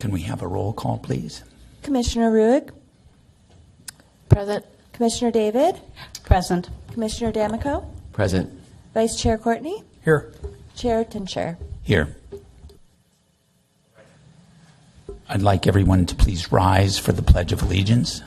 Can we have a roll call, please? Commissioner Ruig? Present. Commissioner David? Present. Commissioner D'Amico? Present. Vice Chair Courtney? Here. Chair Tincher? Here. I'd like everyone to please rise for the Pledge of Allegiance.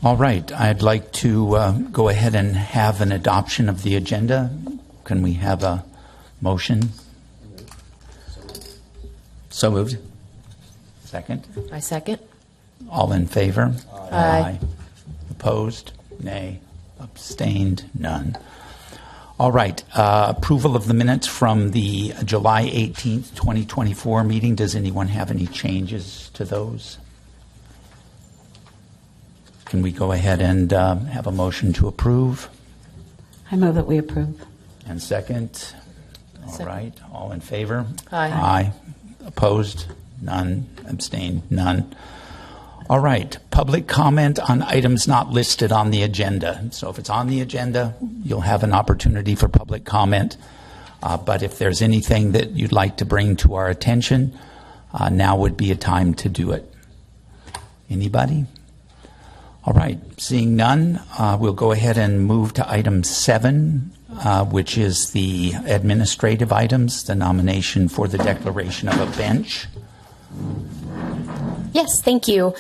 All right, I'd like to go ahead and have an adoption of the agenda. Can we have a motion? So moved. Second? I second. All in favor? Aye. Opposed? Nay. Abstained? None. All right, approval of the minutes from the July 18th, 2024 meeting. Does anyone have any changes to those? Can we go ahead and have a motion to approve? I move that we approve. And second? All Second. right. All in favor? Aye. Aye. Opposed? None. Abstained? None. All right. Public comment on items not listed on the agenda. So if it's on the agenda, you'll have an opportunity for public comment. But if there's anything that you'd like to bring to our attention, now would be a time to do it. Anybody? All right, seeing none, we'll go ahead and move to item 7, which is the administrative items, the nomination for the declaration of a bench. Yes, thank you.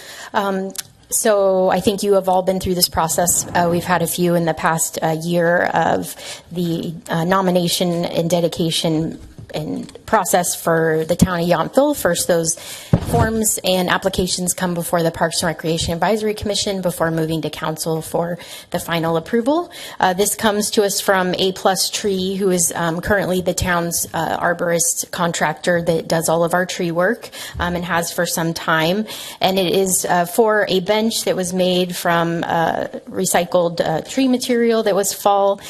So I think you have all been through this process. We've had a few in the past year of the nomination and dedication and process for the town of Yountville. First, those forms and applications come before the Parks and Recreation Advisory Commission before moving to council for the final approval. This comes to us from A Plus Tree, who is currently the town's arborist contractor that does all of our tree work and has for some time. And it is for a bench that was made from recycled tree material that was fell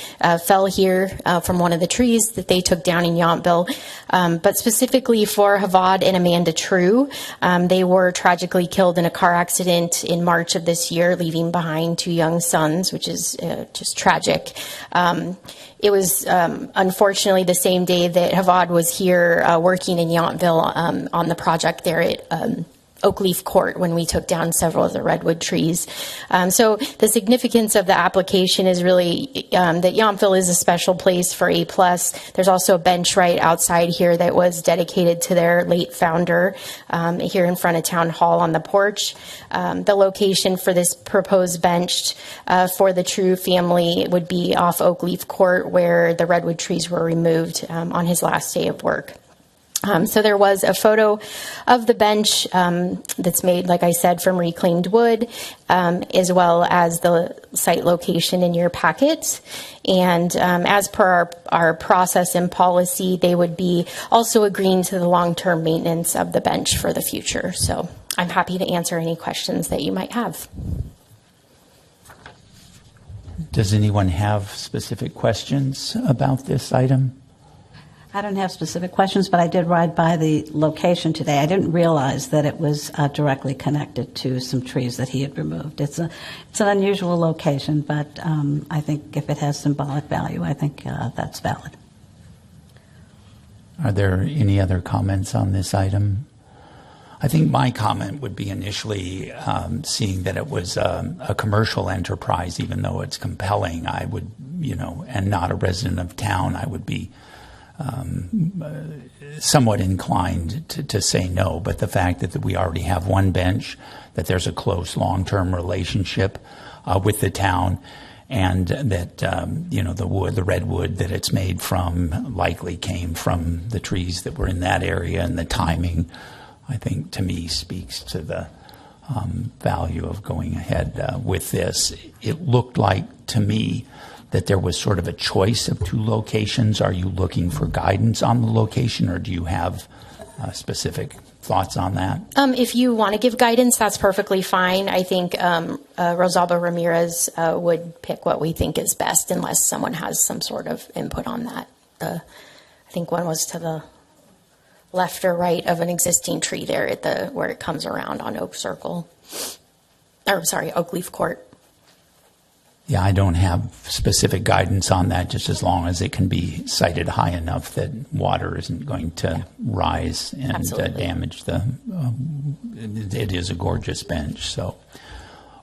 here from one of the trees that they took down in Yountville. But specifically for Havad and Amanda True. They were tragically killed in a car accident in March of this year, leaving behind 2 young sons, which is just tragic. It was unfortunately the same day that Havad was here working in Yountville on the project there at Oakleaf Court when we took down several of the redwood trees. So the significance of the application is really that Yountville is a special place for A+. There's also a bench right outside here that was dedicated to their late founder here in front of Town Hall on the porch. The location for this proposed bench for the True family would be off Oakleaf Court, where the redwood trees were removed on his last day of work. So there was a photo of the bench that's made, like I said, from reclaimed wood, as well as the site location in your packet. And as per our process and policy, they would be also agreeing to the long-term maintenance of the bench for the future. So I'm happy to answer any questions that you might have. Does anyone have specific questions about this item? I don't have specific questions, but I did ride by the location today. I didn't realize that it was directly connected to some trees that he had removed. It's an unusual location, but I think if it has symbolic value, I think that's valid. Are there any other comments on this item? I think my comment would be initially seeing that it was a commercial enterprise, even though it's compelling, I would, and not a resident of town, I would be somewhat inclined to say no. But the fact that we already have one bench, that there's a close long-term relationship with the town, and that the redwood that it's made from likely came from the trees that were in that area, and the timing, I think, to me speaks to the value of going ahead with this. It looked like to me that there was sort of a choice of 2 locations. Are you looking for guidance on the location, or do you have specific thoughts on that? If you want to give guidance, that's perfectly fine. I think Rosalba Ramirez would pick what we think is best unless someone has some sort of input on that. I think one was to the left or right of an existing tree there at where it comes around on Oak Leaf Court. Yeah, I don't have specific guidance on that, just as long as it can be sited high enough that water isn't going to rise and damage the. It is a gorgeous bench. So,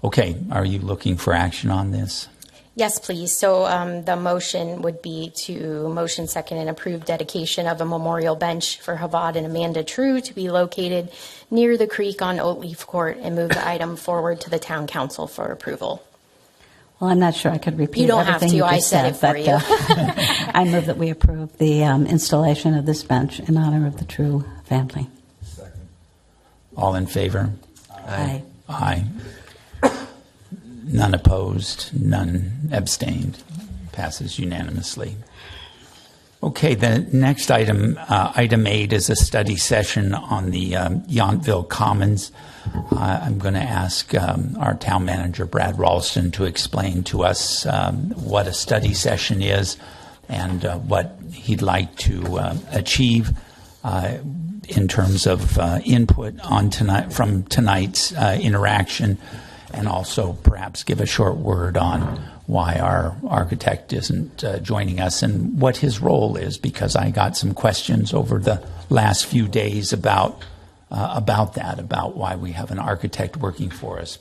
okay, are you looking for action on this? Yes, please. So the motion would be to motion second and approve dedication of a memorial bench for Havad and Amanda True to be located near the creek on Oak Leaf Court, and move the item forward to the town council for approval. Well, I'm not sure I could repeat You don't have everything to. you I just said it for but, you. I move that we approve the installation of this bench in honor of the True family. All in favor? Aye. Aye. None opposed, none abstained. Passes unanimously. Okay, the next item, item 8, is a study session on the Yountville Commons. I'm going to ask our town manager, Brad Ralston, to explain to us what a study session is and what he'd like to achieve in terms of input on from tonight's interaction, and also perhaps give a short word on why our architect isn't joining us and what his role is, because I got some questions over the last few days about why we have an architect working for us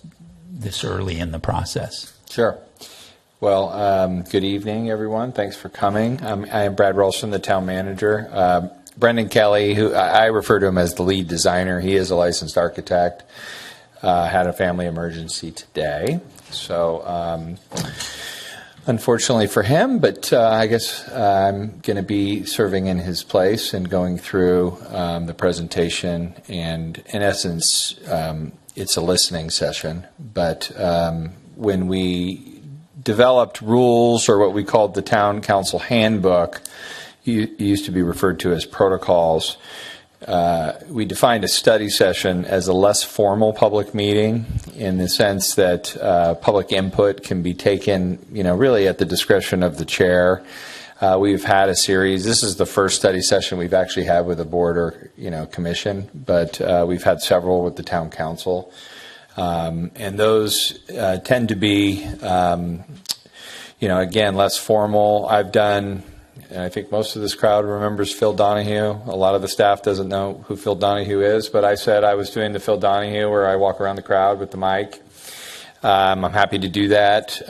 this early in the process. Sure. Well, good evening, everyone. Thanks for coming. I am Brad Ralston, the town manager. Brendan Kelly, who I refer to him as the lead designer, he is a licensed architect. Had a family emergency today, so unfortunately for him, but I guess I'm going to be serving in his place and going through the presentation, and in essence it's a listening session, but when we developed rules, or what we called the town council handbook, used to be referred to as protocols, we defined a study session as a less formal public meeting, in the sense that public input can be taken, really at the discretion of the chair. We've had a series. This is the first study session we've actually had with a board or commission, but we've had several with the town council, and those tend to be, again, less formal. I've done. And I think most of this crowd remembers Phil Donahue. A lot of the staff doesn't know who Phil Donahue is, but I said I was doing the Phil Donahue where I walk around the crowd with the mic. I'm happy to do that.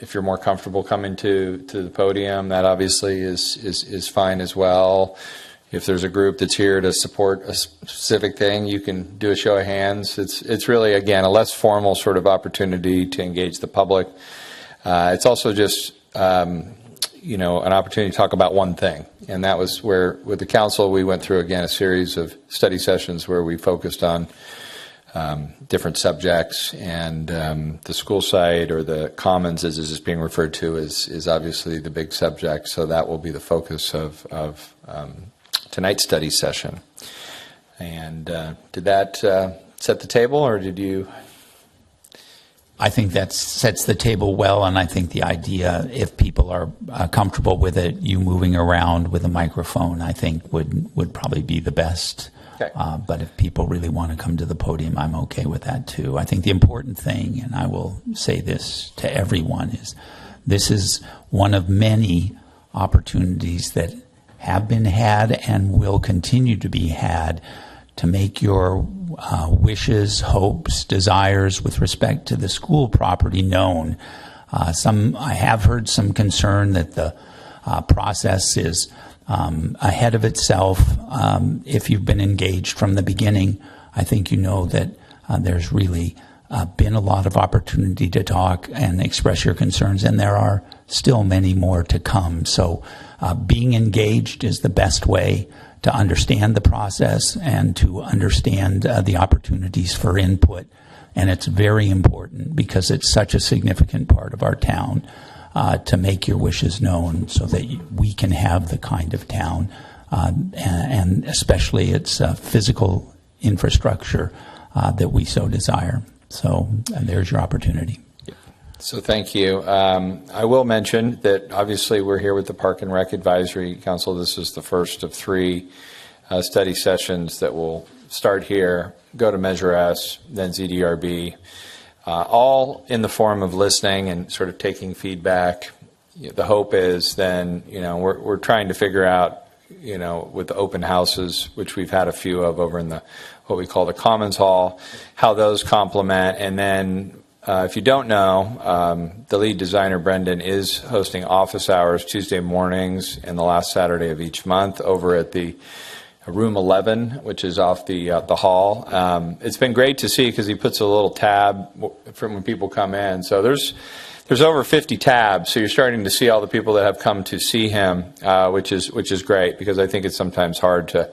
If you're more comfortable coming to the podium, that obviously is fine as well. If there's a group that's here to support a specific thing, you can do a show of hands. It's really, again, a less formal sort of opportunity to engage the public. It's also just an opportunity to talk about one thing. And that was where, with the council, we went through, again, a series of study sessions where we focused on different subjects. And the school site, or the commons, as is being referred to, is obviously the big subject. So that will be the focus of tonight's study session. And did that set the table, or did you... I think that sets the table well, and I think the idea, if people are comfortable with it, you moving around with a microphone, I think would probably be the best. Okay. But if people really want to come to the podium, I'm okay with that too. I think the important thing, and I will say this to everyone, is this is one of many opportunities that have been had and will continue to be had to make your wishes, hopes, desires with respect to the school property known. I have heard some concern that the process is ahead of itself. If you've been engaged from the beginning, I think you know that there's really been a lot of opportunity to talk and express your concerns, and there are still many more to come. So being engaged is the best way to understand the process and to understand the opportunities for input. And it's very important, because it's such a significant part of our town, to make your wishes known so that we can have the kind of town, and especially its physical infrastructure that we so desire. So there's your opportunity. So thank you. I will mention that obviously we're here with the Park and Rec Advisory Council. This is the first of 3 study sessions that will start here, go to Measure S, then ZDRB, all in the form of listening and sort of taking feedback. The hope is then, we're trying to figure out, with the open houses, which we've had a few of over in what we call the Commons Hall, how those complement. And then, if you don't know, the lead designer, Brendan, is hosting office hours Tuesday mornings and the last Saturday of each month over at the Room 11, which is off the hall. It's been great to see because he puts a little tab for when people come in. So there's over 50 tabs. So you're starting to see all the people that have come to see him, which is great because I think it's sometimes hard to,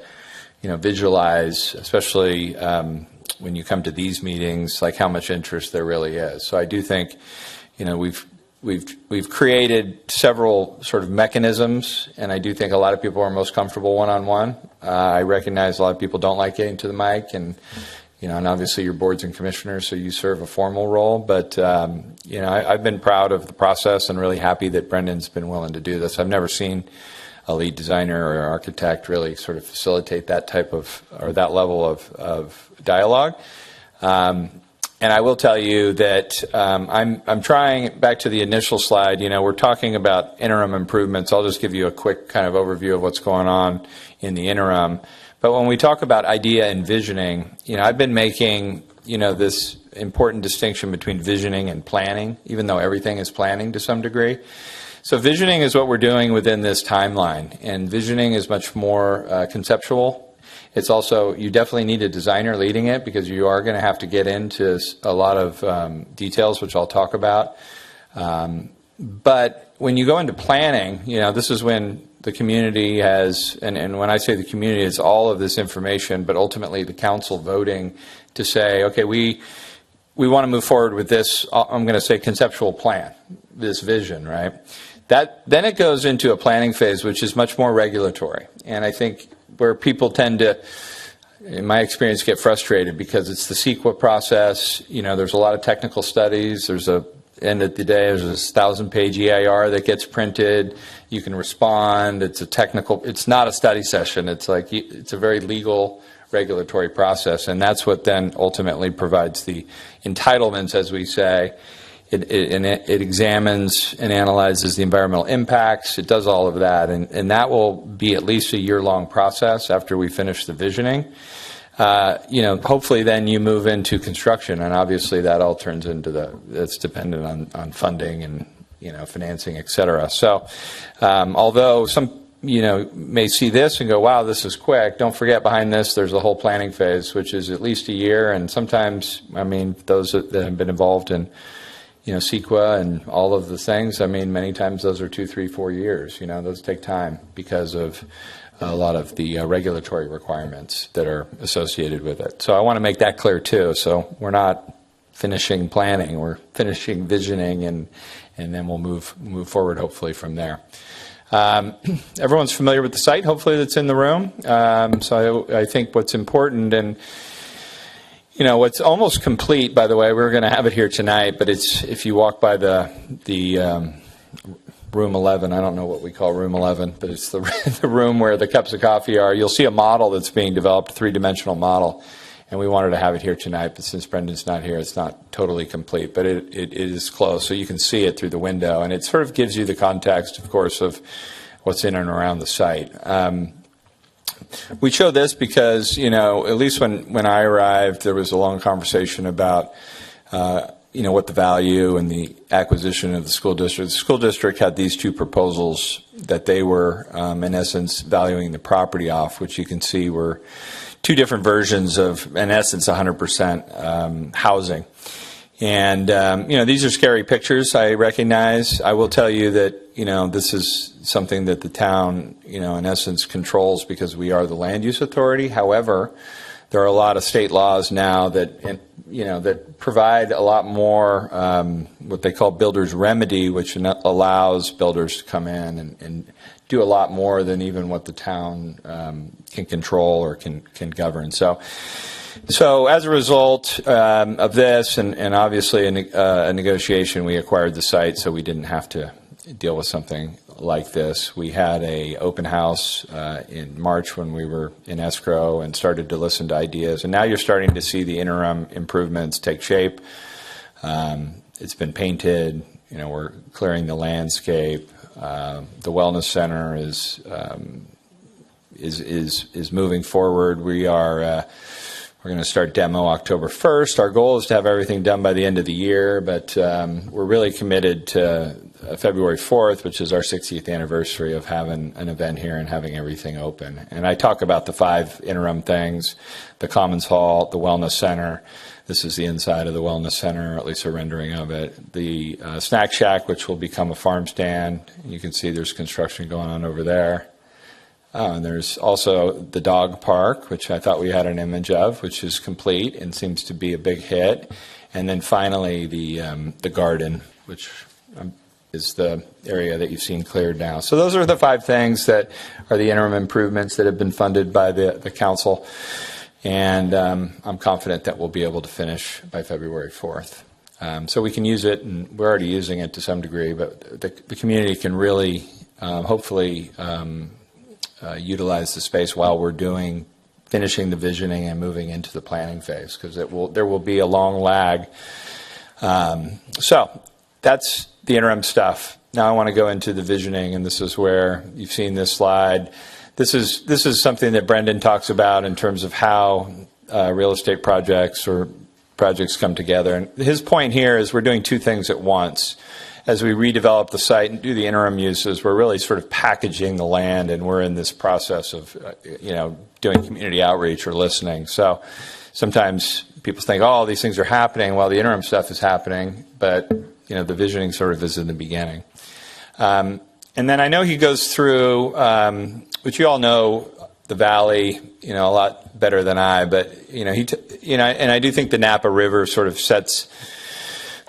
visualize, especially when you come to these meetings, like how much interest there really is. So I do think, we've created several sort of mechanisms, and I do think a lot of people are most comfortable one-on-one. I recognize a lot of people don't like getting to the mic, and and obviously you're boards and commissioners, so you serve a formal role. But I've been proud of the process and really happy that Brendan's been willing to do this. I've never seen a lead designer or architect really sort of facilitate that type of or that level of dialogue. And I will tell you that I'm trying, back to the initial slide, we're talking about interim improvements. I'll just give you a quick kind of overview of what's going on in the interim. But when we talk about idea and visioning, I've been making, this important distinction between visioning and planning, even though everything is planning to some degree. So visioning is what we're doing within this timeline, and visioning is much more conceptual. It's also, you definitely need a designer leading it because you are going to have to get into a lot of details, which I'll talk about. But when you go into planning, this is when the community has, and when I say the community, it's all of this information, but ultimately the council voting to say, okay, we want to move forward with this, I'm going to say conceptual plan, this vision, right? Then it goes into a planning phase, which is much more regulatory. And I think where people tend to, in my experience, get frustrated because it's the CEQA process. There's a lot of technical studies. End of the day, there's this 1,000-page EIR that gets printed. You can respond. It's not a study session. It's a very legal regulatory process. And that's what then ultimately provides the entitlements, as we say. It examines and analyzes the environmental impacts. It does all of that, and that will be at least a year-long process after we finish the visioning. Hopefully then you move into construction, and obviously that all turns into that's dependent on funding and financing, et cetera. So although some may see this and go, wow, this is quick, don't forget behind this there's the whole planning phase, which is at least a year, and sometimes, those that have been involved in CEQA and all of the things, many times those are 2, 3, 4 years. Those take time because of a lot of the regulatory requirements that are associated with it. So I want to make that clear too. So we're not finishing planning, we're finishing visioning, and then we'll move forward hopefully from there. Everyone's familiar with the site, hopefully, that's in the room. So I think what's important, and what's almost complete, by the way, we're going to have it here tonight, but it's, if you walk by the Room 11, I don't know what we call Room 11, but it's the room where the cups of coffee are. You'll see a model that's being developed, a 3-dimensional model, and we wanted to have it here tonight, but since Brendan's not here, it's not totally complete, but it is close, so you can see it through the window, and it sort of gives you the context, of course, of what's in and around the site. We show this because, at least when I arrived, there was a long conversation about, what the value and the acquisition of the school district. The school district had these 2 proposals that they were, in essence, valuing the property off, which you can see were 2 different versions of, in essence, 100% housing. And, these are scary pictures, I recognize. I will tell you that, this is something that the town, in essence, controls because we are the land use authority. However, there are a lot of state laws now that, that provide a lot more what they call builder's remedy, which allows builders to come in and do a lot more than even what the town can control or can govern. So So as a result of this, and obviously a negotiation, we acquired the site, so we didn't have to deal with something like this. We had a open house in March when we were in escrow and started to listen to ideas. And now you're starting to see the interim improvements take shape. It's been painted. We're clearing the landscape. The wellness center is moving forward. We're going to start demo October 1st. Our goal is to have everything done by the end of the year, but we're really committed to February 4th, which is our 60th anniversary of having an event here and having everything open. And I talk about the 5 interim things: the Commons Hall, the Wellness Center. This is the inside of the Wellness Center, or at least a rendering of it. The Snack Shack, which will become a farm stand. You can see there's construction going on over there. And there's also the dog park, which I thought we had an image of, which is complete and seems to be a big hit. And then finally the garden, which is the area that you've seen cleared now. So those are the 5 things that are the interim improvements that have been funded by the council. And I'm confident that we'll be able to finish by February 4th. So we can use it, and we're already using it to some degree, but the community can really hopefully utilize the space while we're finishing the visioning and moving into the planning phase, because there will be a long lag. So that's the interim stuff. Now I want to go into the visioning, and this is where you've seen this slide. This is something that Brendan talks about in terms of how real estate projects or projects come together. And his point here is we're doing 2 things at once. As we redevelop the site and do the interim uses, we're really sort of packaging the land, and we're in this process of, doing community outreach or listening. So sometimes people think, oh, these things are happening while the interim stuff is happening, but, the visioning sort of is in the beginning. And then I know he goes through, which you all know the Valley, a lot better than I, but, and I do think the Napa River sort of sets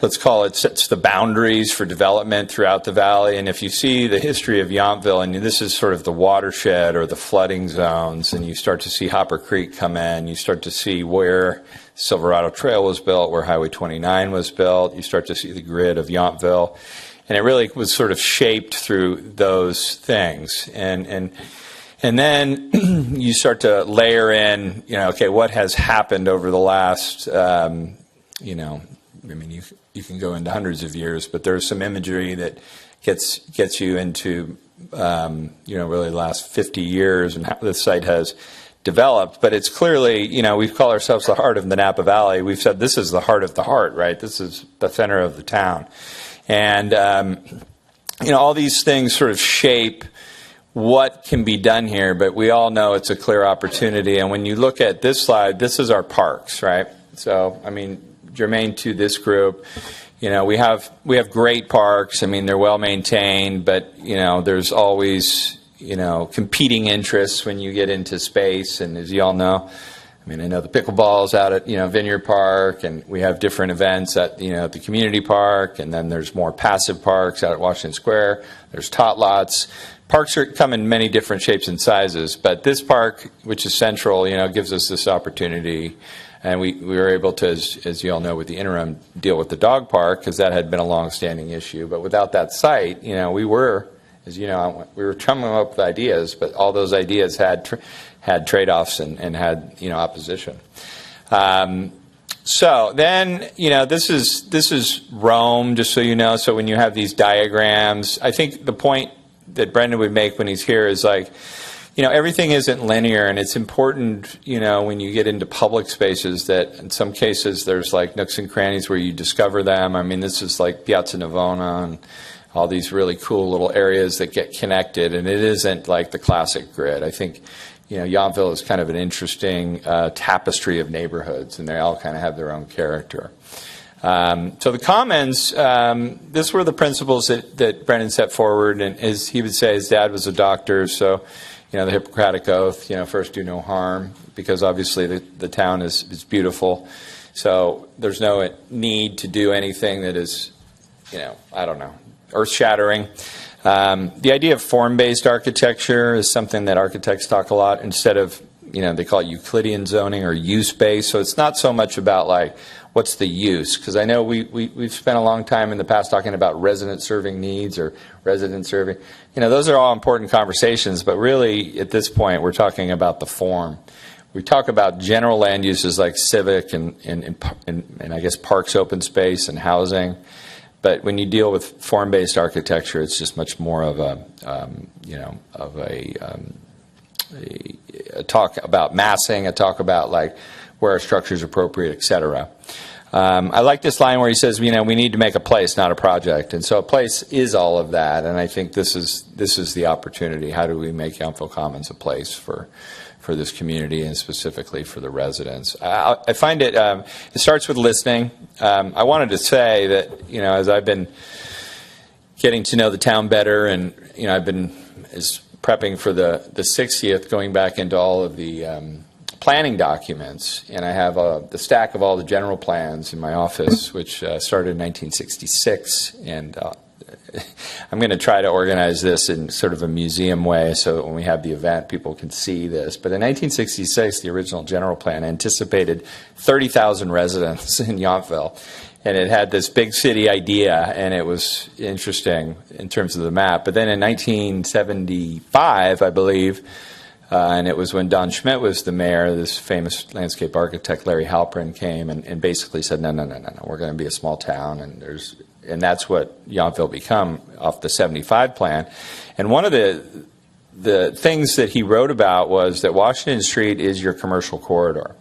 the boundaries for development throughout the valley. And if you see the history of Yountville, and this is sort of the watershed or the flooding zones, and you start to see Hopper Creek come in, you start to see where Silverado Trail was built, where Highway 29 was built, you start to see the grid of Yountville. And it really was sort of shaped through those things. And then you start to layer in, what has happened over the last, you can go into hundreds of years, but there's some imagery that gets you into, really the last 50 years and how this site has developed. But it's clearly, we call ourselves the heart of the Napa Valley. We've said this is the heart of the heart, right? This is the center of the town. And, all these things sort of shape what can be done here, but we all know it's a clear opportunity. And when you look at this slide, this is our parks, right? So, germane to this group, we have great parks. They're well maintained, but there's always competing interests when you get into space. And as you all know, I know the pickleball's out at Vineyard Park, and we have different events at at the community park, and then there's more passive parks out at Washington Square. There's tot lots. Parks come in many different shapes and sizes, but this park, which is central, gives us this opportunity. And we were able to, as you all know, with the interim, deal with the dog park, because that had been a long-standing issue. But without that site, we were, as you know, we were coming up with ideas, but all those ideas had trade-offs and had opposition. So then, this is Rome, just so you know. So when you have these diagrams, I think the point that Brendan would make when he's here is like, everything isn't linear, and it's important, when you get into public spaces that in some cases there's like nooks and crannies where you discover them. This is like Piazza Navona and all these really cool little areas that get connected, and it isn't like the classic grid. I think, Yountville is kind of an interesting tapestry of neighborhoods, and they all kind of have their own character. So the Commons, this were the principles that Brendan set forward, and as he would say, his dad was a doctor, so the Hippocratic Oath, first do no harm, because obviously the town is beautiful. So there's no need to do anything that is, earth-shattering. The idea of form-based architecture is something that architects talk a lot, instead of they call it Euclidean zoning or use-based. So it's not so much about like, what's the use? Because I know we've spent a long time in the past talking about resident-serving needs or resident-serving. Those are all important conversations, but really at this point we're talking about the form. We talk about general land uses like civic and I guess parks, open space, and housing. But when you deal with form-based architecture, it's just much more of a talk about massing, a talk about like where a structure is appropriate, et cetera. I like this line where he says, we need to make a place, not a project. And so a place is all of that. And I think this is the opportunity. How do we make Yountville Commons a place for this community and specifically for the residents? I find it starts with listening. I wanted to say that, as I've been getting to know the town better, and, I've been prepping for the 60th, going back into all of the planning documents, and I have the stack of all the general plans in my office, which started in 1966, and I'm going to try to organize this in sort of a museum way so that when we have the event, people can see this. But in 1966, the original general plan anticipated 30,000 residents in Yountville. And it had this big city idea, and it was interesting in terms of the map. But then in 1975, I believe, and it was when Don Schmidt was the mayor, this famous landscape architect, Larry Halprin, came and basically said, no, we're going to be a small town, and that's what Yountville become off the 75 plan. And one of the things that he wrote about was that Washington Street is your commercial corridor.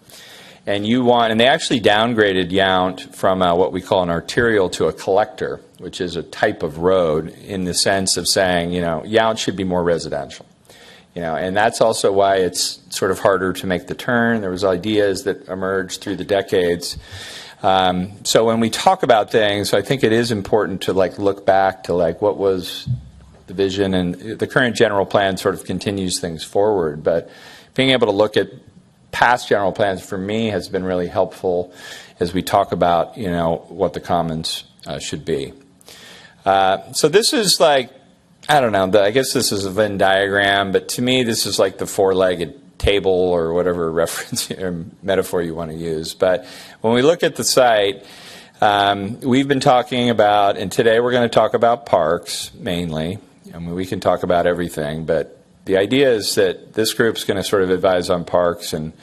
And they actually downgraded Yount from what we call an arterial to a collector, which is a type of road, in the sense of saying, Yount should be more residential. And that's also why it's sort of harder to make the turn. There was ideas that emerged through the decades. So when we talk about things, I think it is important to look back to what was the vision, and the current general plan sort of continues things forward. But being able to look at past general plans for me has been really helpful as we talk about what the commons should be. So this is I guess this is a Venn diagram, but to me this is like the four-legged table or whatever reference or metaphor you want to use. But when we look at the site, we've been talking about, and today we're going to talk about parks mainly. I mean, we can talk about everything, but the idea is that this group's going to sort of advise on parks, and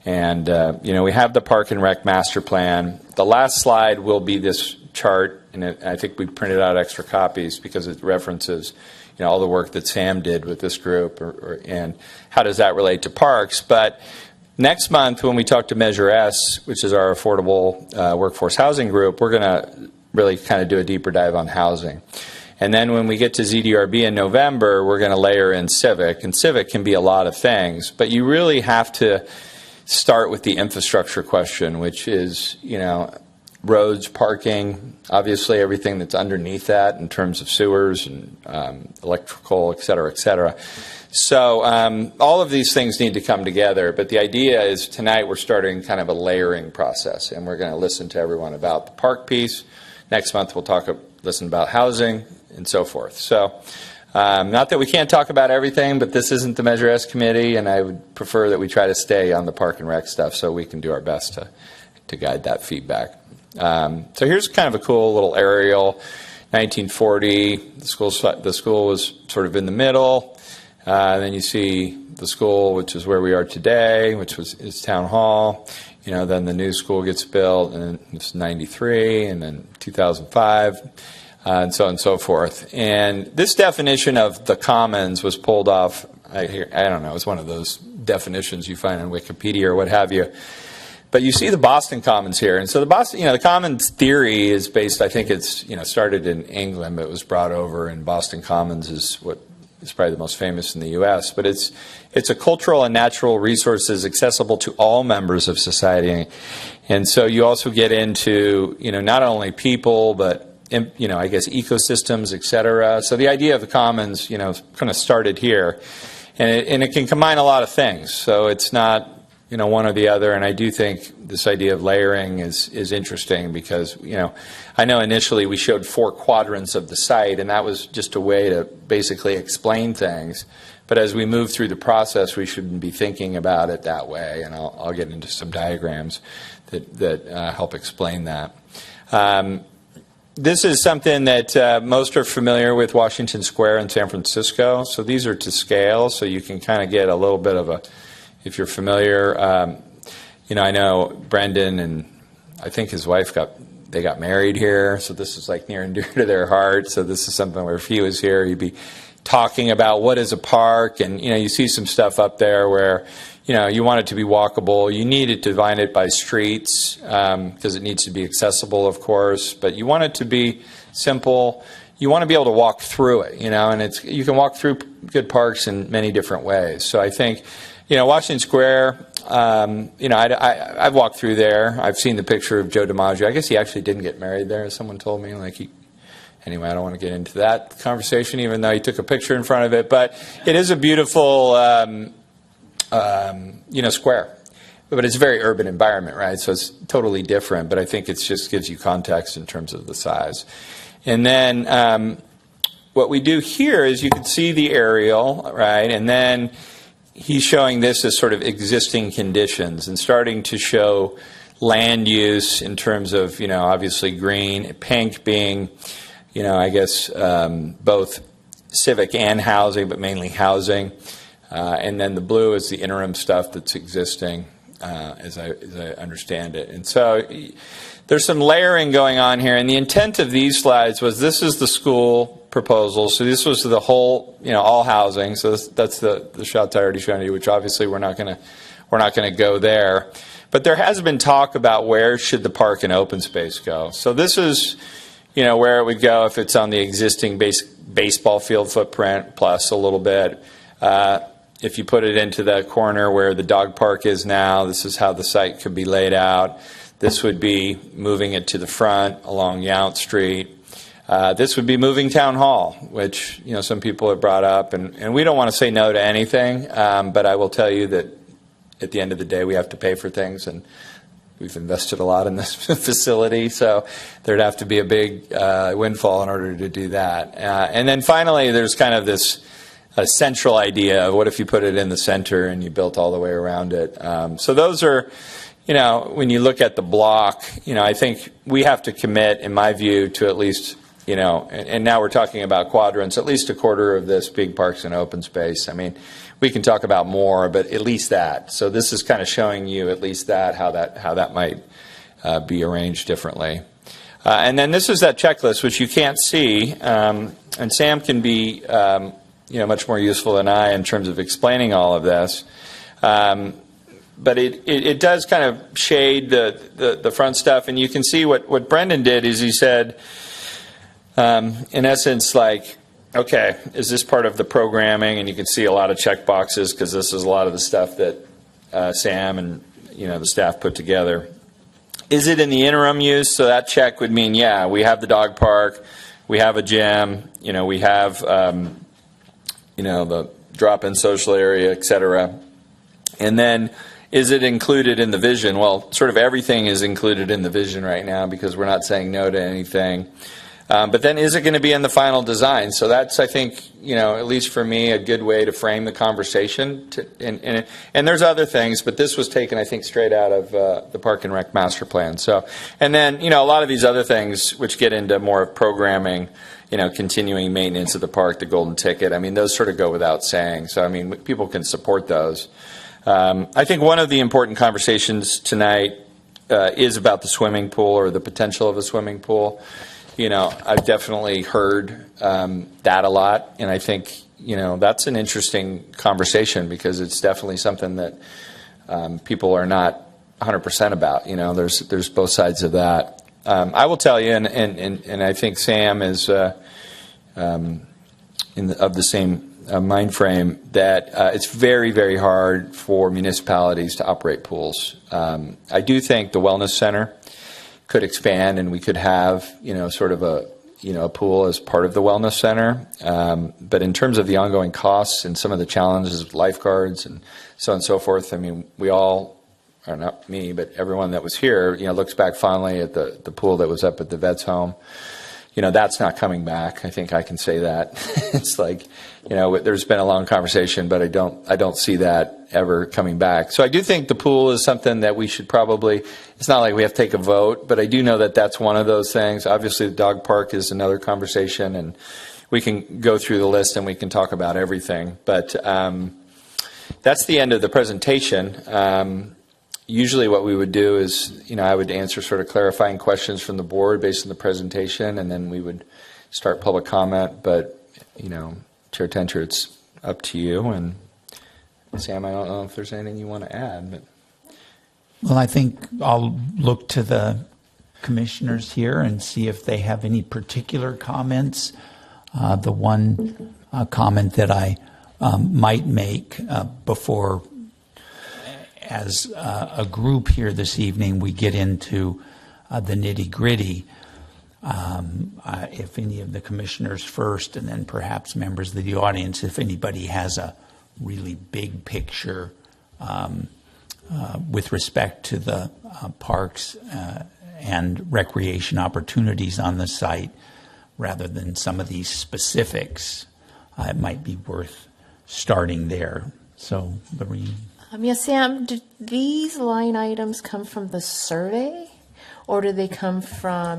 we have the Park and Rec Master Plan. The last slide will be this chart, and I think we printed out extra copies because it references all the work that Sam did with this group, and how does that relate to parks. But next month, when we talk to Measure S, which is our affordable workforce housing group, we're going to really kind of do a deeper dive on housing. And then when we get to ZDRB in November, we're going to layer in civic. And civic can be a lot of things, but you really have to start with the infrastructure question, which is, roads, parking, obviously everything that's underneath that in terms of sewers and electrical, et cetera, et cetera. So all of these things need to come together, but the idea is tonight we're starting kind of a layering process, and we're going to listen to everyone about the park piece. Next month we'll listen about housing and so forth. So not that we can't talk about everything, but this isn't the Measure S committee, and I would prefer that we try to stay on the park and rec stuff so we can do our best to guide that feedback. So here's kind of a cool little aerial. 1940, the school was sort of in the middle. Then you see the school, which is where we are today, which is Town Hall. Then the new school gets built, and it's 93, and then 2005, and so on and so forth. And this definition of the commons was pulled off, I don't know, it's one of those definitions you find on Wikipedia or what have you. But you see the Boston Commons here. And so the Commons theory is based, I think it's, started in England, but it was brought over, and Boston Commons is what is probably the most famous in the U.S. But it's a cultural and natural resources accessible to all members of society. And so you also get into, not only people, but, I guess ecosystems, et cetera. So the idea of the commons, kind of started here. And it can combine a lot of things. So it's not, one or the other. And I do think this idea of layering is interesting because, I know initially we showed 4 quadrants of the site, and that was just a way to basically explain things. But as we move through the process, we shouldn't be thinking about it that way. And I'll get into some diagrams that help explain that. This is something that most are familiar with, Washington Square in San Francisco. So these are to scale, so you can kind of get a little bit of a, if you're familiar, I know Brendan and I think his wife they got married here, so this is like near and dear to their heart. So this is something where if he was here, he'd be talking about what is a park, and you see some stuff up there where you want it to be walkable. You need to divide it by streets because it needs to be accessible, of course, but you want it to be simple. You want to be able to walk through it, and you can walk through good parks in many different ways. So I think, Washington Square, I've walked through there. I've seen the picture of Joe DiMaggio. I guess he actually didn't get married there, as someone told me. Anyway, I don't want to get into that conversation, even though he took a picture in front of it. But it is a beautiful, square. But it's a very urban environment, right? So it's totally different. But I think it just gives you context in terms of the size. And then what we do here is you can see the aerial, right? And then he's showing this as sort of existing conditions and starting to show land use in terms of, obviously green, pink being, both civic and housing, but mainly housing. And then the blue is the interim stuff that's existing, as I understand it. And so there's some layering going on here. And the intent of these slides was this is the school proposal. So this was the whole, all housing. So that's the shots I already shown you, which obviously we're not going to go there. But there has been talk about where should the park and open space go. So this is, where it would go if it's on the existing baseball field footprint plus a little bit. If you put it into the corner where the dog park is now, this is how the site could be laid out. This would be moving it to the front along Yount Street. This would be moving Town Hall, which some people have brought up. And we don't want to say no to anything, but I will tell you that at the end of the day, we have to pay for things. And we've invested a lot in this facility, so there'd have to be a big windfall in order to do that. And then finally, there's kind of this central idea of what if you put it in the center and you built all the way around it. So those are, when you look at the block, I think we have to commit, in my view, to at least, and now we're talking about quadrants, at least a quarter of this big parks and open space. I mean, we can talk about more, but at least that. So this is kind of showing you at least that, how that might be arranged differently. And then this is that checklist, which you can't see, and Sam can be much more useful than I in terms of explaining all of this. But it does kind of shade the front stuff, and you can see what Brendan did is he said, in essence, okay, is this part of the programming? And you can see a lot of check boxes because this is a lot of the stuff that Sam and the staff put together. Is it in the interim use? So that check would mean, yeah, we have the dog park, we have a gym, we have the drop-in social area, et cetera. And then is it included in the vision? Well, sort of everything is included in the vision right now because we're not saying no to anything. But then is it going to be in the final design? So that's, I think, at least for me, a good way to frame the conversation. And there's other things, but this was taken, I think, straight out of the Park and Rec Master Plan. So, and then, a lot of these other things which get into more programming, continuing maintenance of the park, the golden ticket. I mean, those sort of go without saying. So, I mean, people can support those. I think one of the important conversations tonight is about the swimming pool or the potential of a swimming pool. I've definitely heard that a lot, and I think, that's an interesting conversation because it's definitely something that people are not 100% about. There's both sides of that. I will tell you, and I think Sam is of the same mind frame, that it's very, very hard for municipalities to operate pools. I do think the Wellness Center could expand, and we could have, sort of a pool as part of the Wellness Center. But in terms of the ongoing costs and some of the challenges of lifeguards and so on and so forth, I mean, we all or not me, but everyone that was here, looks back fondly at the pool that was up at the vet's home. That's not coming back. I think I can say that. It's like, there's been a long conversation, but I don't see that ever coming back. So I do think the pool is something that we should probably, it's not like we have to take a vote, but I do know that that's one of those things. Obviously, the dog park is another conversation, and we can go through the list and we can talk about everything. But that's the end of the presentation. Usually what we would do is, I would answer sort of clarifying questions from the board based on the presentation, and then we would start public comment. But, Chair Tencher, it's up to you. And Sam, I don't know if there's anything you want to add. But Well, I think I'll look to the commissioners here and see if they have any particular comments. The one comment that I might make before, as a group here this evening, we get into the nitty-gritty. If any of the commissioners first, and then perhaps members of the audience, if anybody has a really big picture with respect to the parks and recreation opportunities on the site, rather than some of these specifics, it might be worth starting there. So, Lorene. Yes, Sam, do these line items come from the survey, or do they come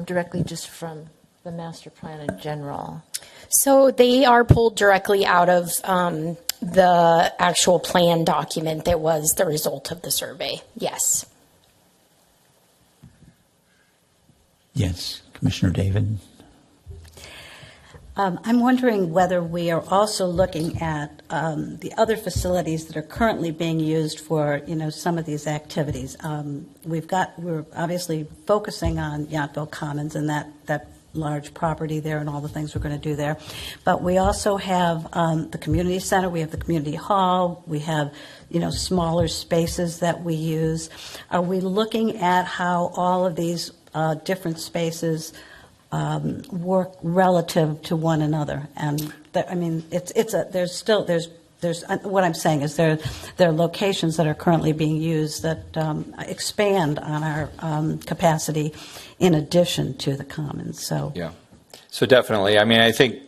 directly just from the master plan in general? So they are pulled directly out of the actual plan document that was the result of the survey. Yes. Yes, Commissioner David. I'm wondering whether we are also looking at the other facilities that are currently being used for, some of these activities. We're obviously focusing on Yountville Commons and that large property there and all the things we're going to do there. But we also have the community center, we have the community hall, we have, smaller spaces that we use. Are we looking at how all of these different spaces work relative to one another? And there's what I'm saying is there are locations that are currently being used that expand on our capacity in addition to the commons. So yeah, so definitely. I think,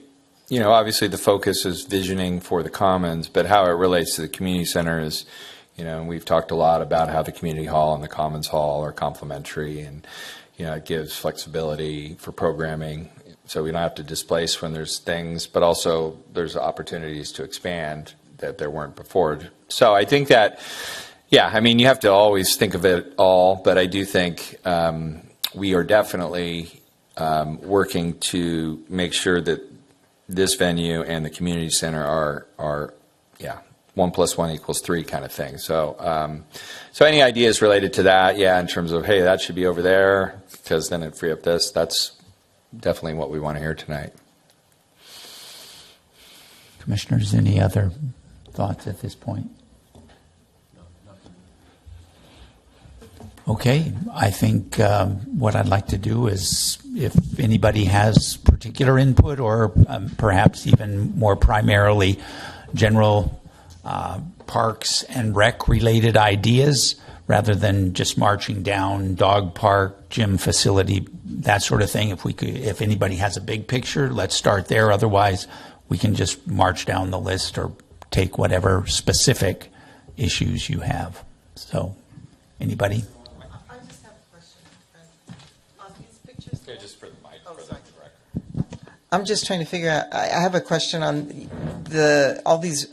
obviously the focus is visioning for the commons, but how it relates to the community center is, we've talked a lot about how the community hall and the commons hall are complementary, and it gives flexibility for programming, so we don't have to displace when there's things, but also there's opportunities to expand that there weren't before. So I think that, you have to always think of it all, but I do think we are definitely working to make sure that this venue and the community center are 1 + 1 = 3 kind of thing. So, so any ideas related to that? Yeah, in terms of, hey, that should be over there because then it free up this. That's definitely what we want to hear tonight. Commissioners, any other thoughts at this point? Okay, I think what I'd like to do is, if anybody has particular input or perhaps even more primarily general parks and rec related ideas, rather than just marching down dog park, gym facility, that sort of thing. If anybody has a big picture, let's start there. Otherwise, we can just march down the list or take whatever specific issues you have. So, anybody? I just have a question. On these pictures. Okay, just for the mic, Oh, for sorry. the record. I'm just trying to figure out. I have a question on all these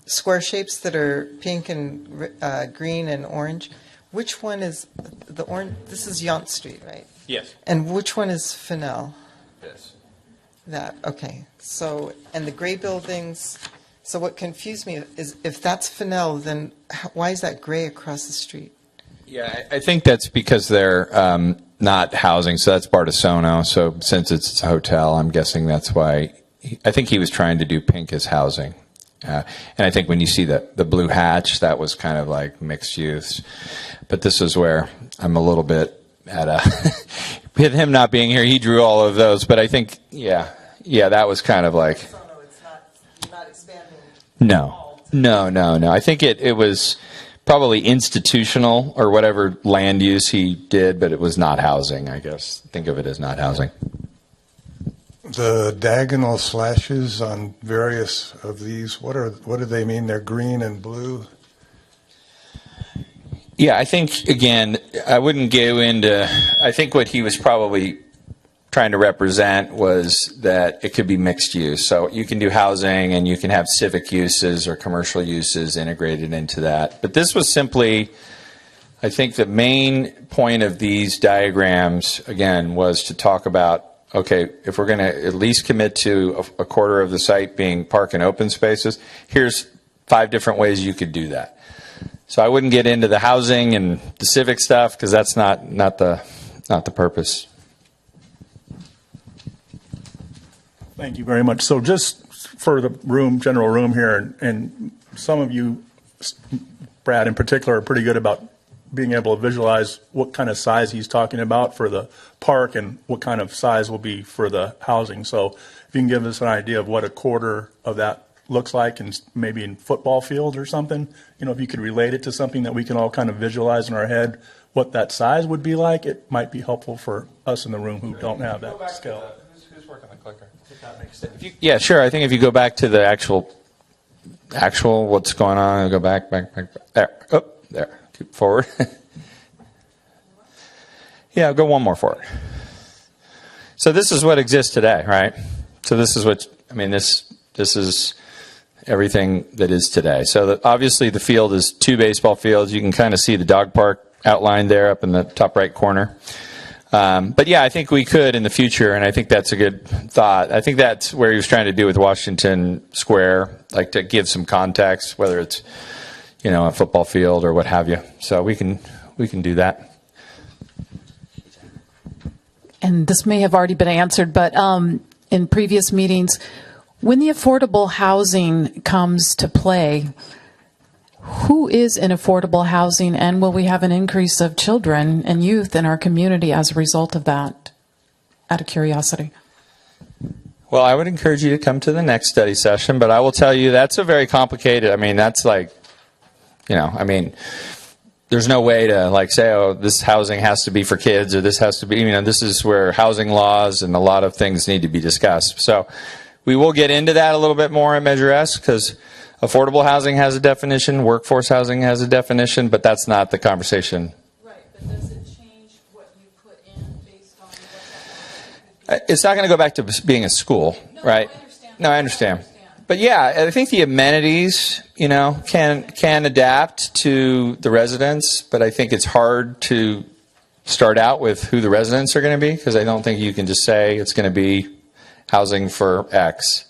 square shapes that are pink and green and orange. Which one is the orange? This is Yount Street, right? Yes. And which one is Fennell? Yes. That, okay. So, and the gray buildings. So what confused me is if that's Fennell, then why is that gray across the street? Yeah, I think that's because they're not housing. So that's Bartisono. So since it's a hotel, I'm guessing that's why. I think he was trying to do pink as housing. And I think when you see the blue hatch, that was kind of like mixed use. But this is where I'm a little bit at a, with him not being here, he drew all of those. But I think, yeah, that was kind of like. So no, it's not expanding. No. I think it was probably institutional or whatever land use he did, but it was not housing, I guess. Think of it as not housing. The diagonal slashes on various of these, what do they mean? They're green and blue? Yeah, I think, again, I wouldn't go into, I think what he was probably trying to represent was that it could be mixed use. So you can do housing and you can have civic uses or commercial uses integrated into that. But this was simply, I think the main point of these diagrams, again, was to talk about, okay, if we're going to at least commit to a quarter of the site being park and open spaces, here's 5 different ways you could do that. So I wouldn't get into the housing and the civic stuff because that's not the purpose. Thank you very much. So just for the general room here, and some of you, Brad in particular, are pretty good about being able to visualize what kind of size he's talking about for the park and what kind of size will be for the housing. So if you can give us an idea of what a quarter of that looks like, and maybe in football field or something, if you could relate it to something that we can all kind of visualize in our head what that size would be like, it might be helpful for us in the room who don't have that scale. Who's working the clicker? If that makes sense. Yeah, sure. I think if you go back to the actual what's going on, go back. There. Oh, there. Keep forward. Yeah, go one more forward. So this is what exists today, right? So this is this is everything that is today. So obviously the field is 2 baseball fields. You can kind of see the dog park outlined there up in the top right corner. But yeah, I think we could in the future, and I think that's a good thought. I think that's where he was trying to do with Washington Square, like to give some context, whether it's a football field or what have you. So we can do that. And this may have already been answered, but in previous meetings, when the affordable housing comes to play, who is in affordable housing, and will we have an increase of children and youth in our community as a result of that? Out of curiosity. Well, I would encourage you to come to the next study session, but I will tell you that's a very complicated, that's like, there's no way to say, oh, this housing has to be for kids, or this has to be, this is where housing laws and a lot of things need to be discussed. So we will get into that a little bit more at Measure S, because affordable housing has a definition, workforce housing has a definition, but that's not the conversation. Right, but does it change what you put in based on what that It's not going to go back to being a school, right? I understand. But yeah, I think the amenities, can adapt to the residents, but I think it's hard to start out with who the residents are going to be, because I don't think you can just say it's going to be housing for X.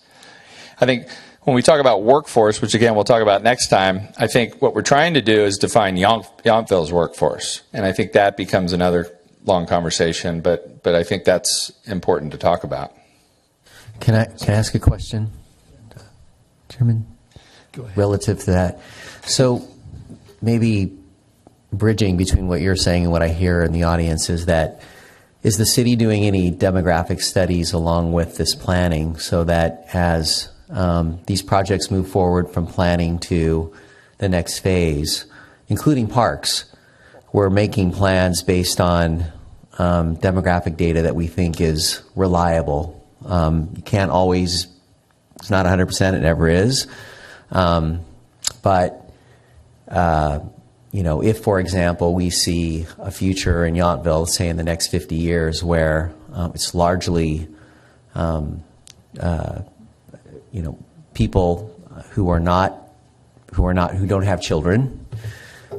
I think when we talk about workforce, which again we'll talk about next time, I think what we're trying to do is define Yountville's workforce, and I think that becomes another long conversation, but I think that's important to talk about. Can I ask a question, Chairman? Go ahead. Relative to that. So maybe bridging between what you're saying and what I hear in the audience is the city doing any demographic studies along with this planning so that as these projects move forward from planning to the next phase, including parks, we're making plans based on demographic data that we think is reliable. You can't always, it's not 100%, it never is. But if, for example, we see a future in Yountville, say in the next 50 years, where it's largely, people who don't have children,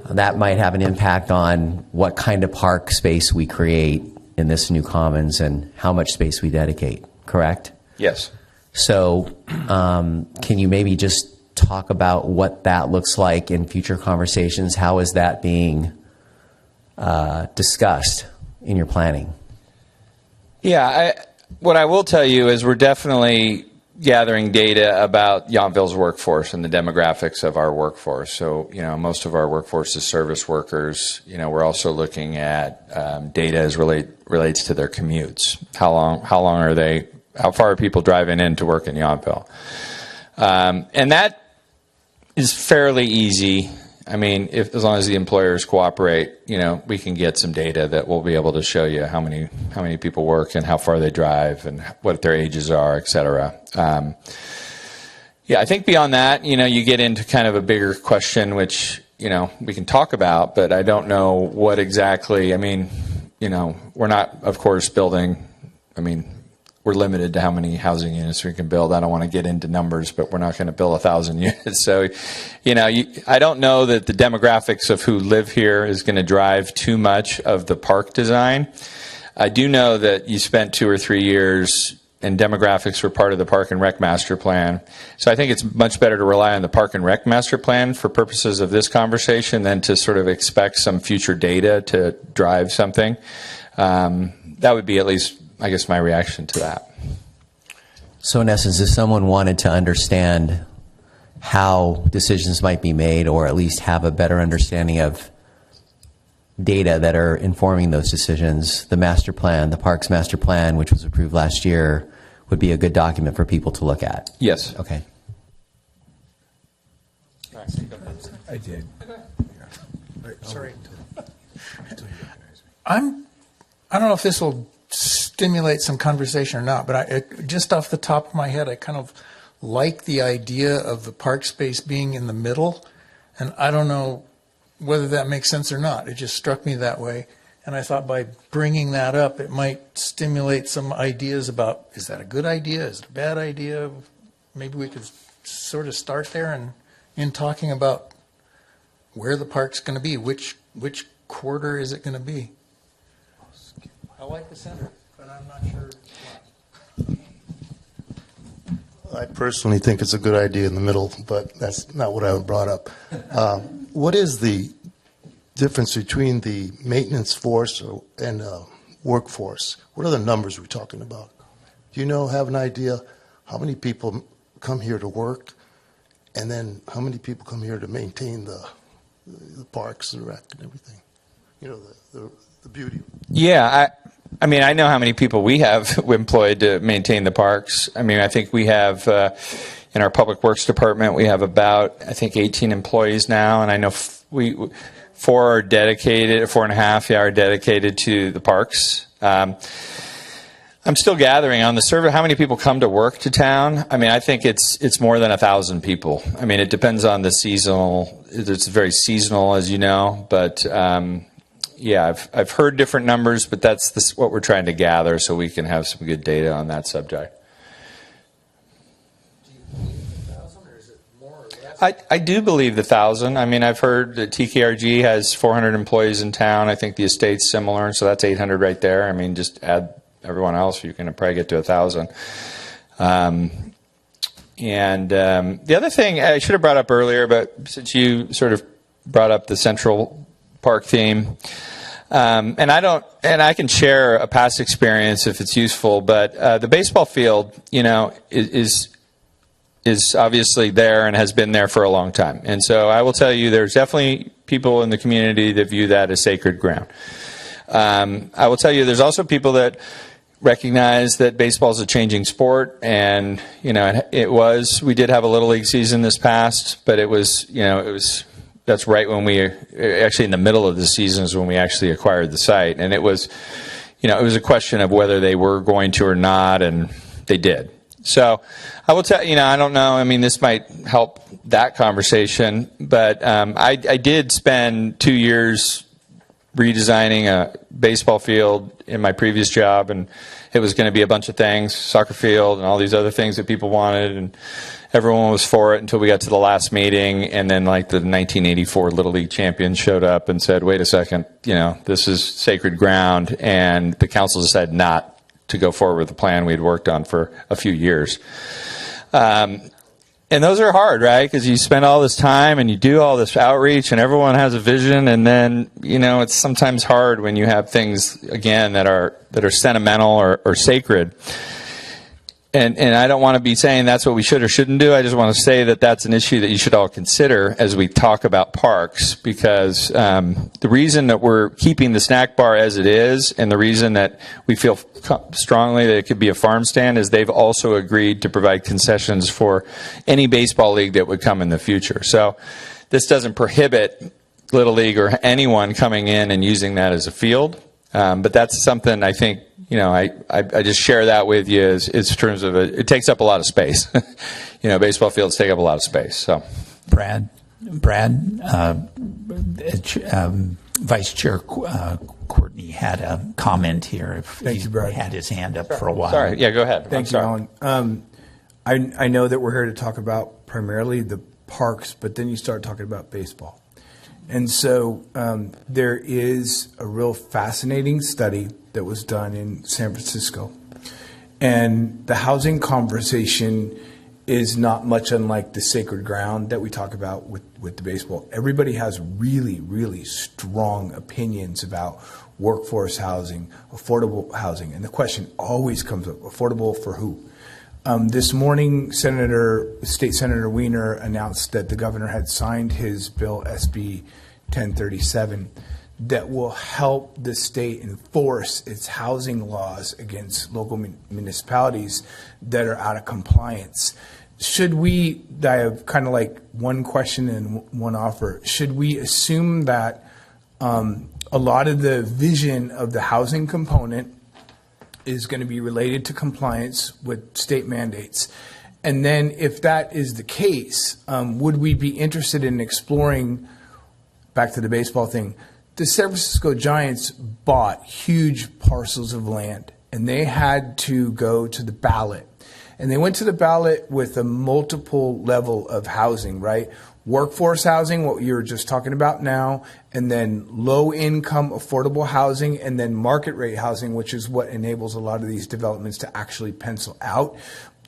that might have an impact on what kind of park space we create in this new commons and how much space we dedicate. Correct? Yes. So, can you maybe just talk about what that looks like in future conversations? How is that being discussed in your planning? Yeah, what I will tell you is we're definitely gathering data about Yountville's workforce and the demographics of our workforce. So, most of our workforce is service workers. We're also looking at data as relates to their commutes. How far are people driving in to work in Yountville? And that is fairly easy. I mean, as long as the employers cooperate, we can get some data that will be able to show you how many people work and how far they drive and what their ages are, et cetera. I think beyond that, you get into kind of a bigger question, which, we can talk about, but I don't know what exactly. I mean, we're not, of course, building. I mean, we're limited to how many housing units we can build. I don't want to get into numbers, but we're not going to build 1,000 units. So, I don't know that the demographics of who live here is going to drive too much of the park design. I do know that you spent 2 or 3 years and demographics were part of the Park and Rec Master Plan. So I think it's much better to rely on the Park and Rec Master Plan for purposes of this conversation than to sort of expect some future data to drive something. That would be at least, I guess, my reaction to that. So in essence, if someone wanted to understand how decisions might be made, or at least have a better understanding of data that are informing those decisions, the master plan, the Parks Master Plan, which was approved last year, would be a good document for people to look at. Yes. Okay. I did. Sorry. I don't know if this will stimulate some conversation or not, but just off the top of my head, I kind of like the idea of the park space being in the middle, and I don't know whether that makes sense or not. It just struck me that way, and I thought by bringing that up, it might stimulate some ideas about, is that a good idea? Is it a bad idea? Maybe we could sort of start there and in talking about where the park's going to be, which quarter is it going to be? I like the center, but I'm not sure why. I personally think it's a good idea in the middle, but that's not what I brought up. What is the difference between the maintenance force and workforce? What are the numbers we're talking about? Do you have an idea how many people come here to work, and then how many people come here to maintain the parks, the rec, and everything? The beauty. Yeah, I mean, I know how many people we have employed to maintain the parks. I mean, I think we have, in our Public Works Department, we have about, 18 employees now, and I know 4 are dedicated, 4.5 are dedicated to the parks. I'm still gathering on the survey how many people come to work to town. I mean, I think it's more than 1,000 people. I mean, it depends on the seasonal. It's very seasonal, as you know, but yeah, I've heard different numbers, but that's what we're trying to gather so we can have some good data on that subject. Do you believe 1,000, or is it more or less? I do believe the 1,000. I mean, I've heard that TKRG has 400 employees in town. I think the estate's similar, so that's 800 right there. I mean, just add everyone else, you can probably get to 1,000. The other thing I should have brought up earlier, but since you sort of brought up the Central Park theme, and I can share a past experience if it's useful, but the baseball field, is obviously there and has been there for a long time. And so I will tell you, there's definitely people in the community that view that as sacred ground. I will tell you, there's also people that recognize that baseball is a changing sport, and we did have a Little League season this past, but that's right when we actually in the middle of the season is when we actually acquired the site, and it was a question of whether they were going to or not, and they did. So I will tell I don't know. I mean, this might help that conversation, but I did spend 2 years redesigning a baseball field in my previous job, and it was going to be a bunch of things, soccer field and all these other things that people wanted, and everyone was for it until we got to the last meeting, and then like the 1984 Little League champions showed up and said, wait a second, this is sacred ground, and the council decided not to go forward with the plan we'd worked on for a few years. And those are hard, right? Because you spend all this time and you do all this outreach and everyone has a vision, and then, it's sometimes hard when you have things, again, that are sentimental or sacred. And I don't want to be saying that's what we should or shouldn't do. I just want to say that that's an issue that you should all consider as we talk about parks, because the reason that we're keeping the snack bar as it is, and the reason that we feel strongly that it could be a farm stand, is they've also agreed to provide concessions for any baseball league that would come in the future. So this doesn't prohibit Little League or anyone coming in and using that as a field. But that's something I think, I just share that with you as in terms of it takes up a lot of space. Baseball fields take up a lot of space. So, Brad, Vice Chair Courtney had a comment here. If Thank you, Brad. Had his hand up for a while. Sorry, yeah, go ahead. Thank you, Alan. I know that we're here to talk about primarily the parks, but then you start talking about baseball. And so there is a real fascinating study that was done in San Francisco. And the housing conversation is not much unlike the sacred ground that we talk about with the baseball. Everybody has really, really strong opinions about workforce housing, affordable housing. And the question always comes up, affordable for who? This morning, State Senator Wiener announced that the governor had signed his bill, SB 1037, that will help the state enforce its housing laws against local municipalities that are out of compliance. Should we, I have kind of like one question and one offer, should we assume that a lot of the vision of the housing component is going to be related to compliance with state mandates? And then if that is the case, would we be interested in exploring, back to the baseball thing, the San Francisco Giants bought huge parcels of land and they had to go to the ballot. And they went to the ballot with a multiple level of housing, right? Workforce housing, what you were just talking about now, and then low income affordable housing, and then market rate housing, which is what enables a lot of these developments to actually pencil out.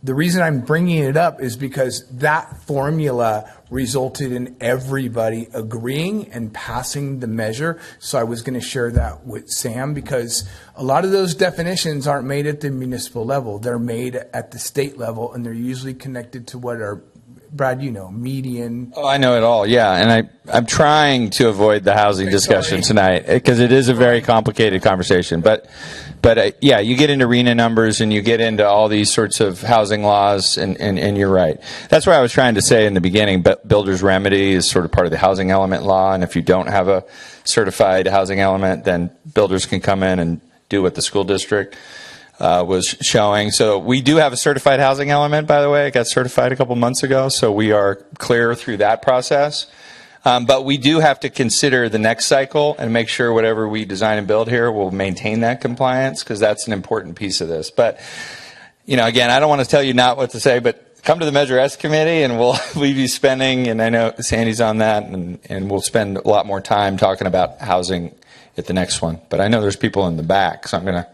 The reason I'm bringing it up is because that formula resulted in everybody agreeing and passing the measure. So I was going to share that with Sam, because a lot of those definitions aren't made at the municipal level. They're made at the state level, and they're usually connected to what are, Brad, median. Oh, I know it all, yeah. And I'm trying to avoid the housing discussion tonight because it is a very complicated conversation. But yeah, you get into RENA numbers and you get into all these sorts of housing laws, and you're right. That's what I was trying to say in the beginning. But builder's remedy is sort of part of the housing element law, and if you don't have a certified housing element, then builders can come in and do what the school district was showing. So we do have a certified housing element, by the way. It got certified a couple months ago, so we are clear through that process. But we do have to consider the next cycle and make sure whatever we design and build here will maintain that compliance, because that's an important piece of this. But, again, I don't want to tell you not what to say, but come to the Measure S committee and we'll be spending, and I know Sandy's on that, and we'll spend a lot more time talking about housing at the next one. But I know there's people in the back, so I'm going to...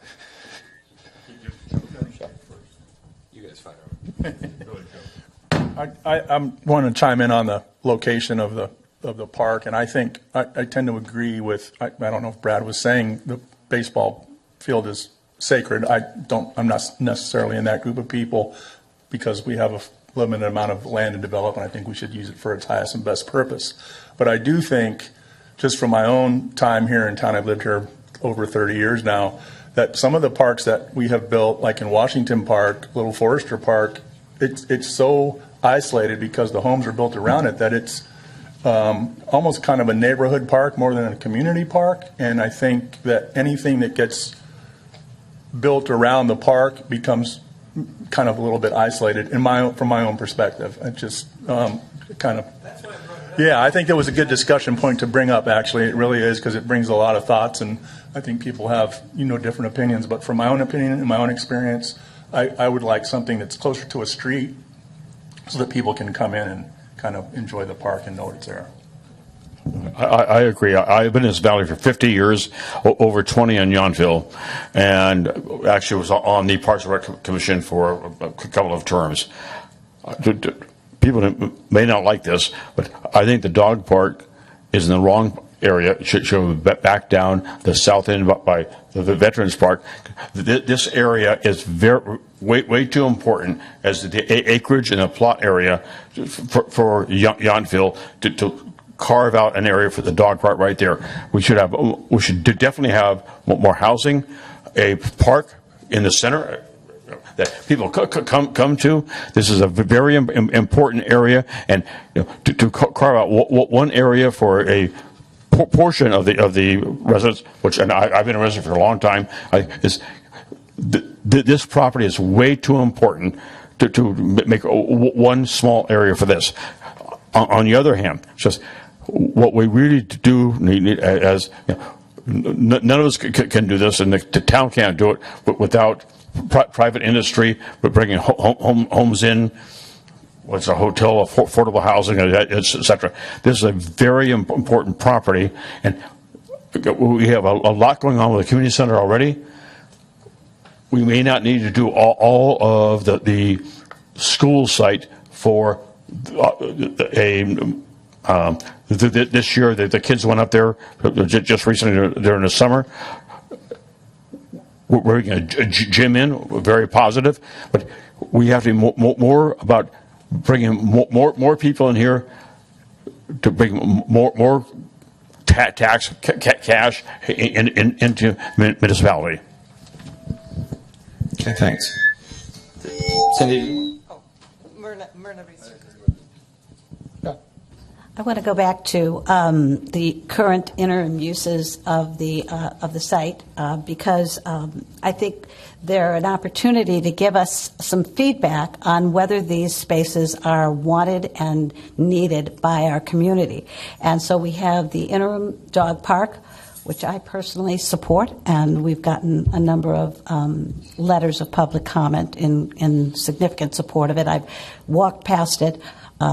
I want to chime in on the location of the park, and I think I tend to agree with. I don't know if Brad was saying the baseball field is sacred. I'm not necessarily in that group of people, because we have a limited amount of land to develop, and I think we should use it for its highest and best purpose. But I do think, just from my own time here in town, I've lived here over 30 years now, that some of the parks that we have built, like in Washington Park, Little Forester Park, it's so isolated because the homes are built around it that it's almost kind of a neighborhood park more than a community park. And I think that anything that gets built around the park becomes kind of a little bit isolated from my own perspective. It just kind of... Yeah, I think that was a good discussion point to bring up, actually. It really is, because it brings a lot of thoughts, and I think people have, different opinions. But from my own opinion and my own experience, I would like something that's closer to a street so that people can come in and kind of enjoy the park and know it's there. I agree. I've been in this valley for 50 years, over 20 in Yountville, and actually was on the Parks and Rec Commission for a couple of terms. People may not like this, but I think the dog park is in the wrong area. It should be back down the south end by the Veterans Park. This area is way too important as the acreage and the plot area for Yountville to carve out an area for the dog park right there. We should definitely have more housing, a park in the center, that people come to. This is a very important area, and to carve out one area for a portion of the residents, which, and I've been a resident for a long time, this property is way too important to make one small area for this. On the other hand, just what we really do need, as none of us can do this, and the town can't do it without private industry, but bringing homes in. What's a hotel, affordable housing, etc. This is a very important property, and we have a lot going on with the community center already. We may not need to do all of the school site for this year. The kids went up there just recently during the summer. We're bringing a gym in, very positive, but we have to be more about bringing more people in here to bring more tax cash into municipality. Okay, thanks. Cindy? Myrna Research. I want to go back to the current interim uses of the site because I think they're an opportunity to give us some feedback on whether these spaces are wanted and needed by our community. And so we have the interim dog park, which I personally support, and we've gotten a number of letters of public comment in significant support of it. I've walked past it.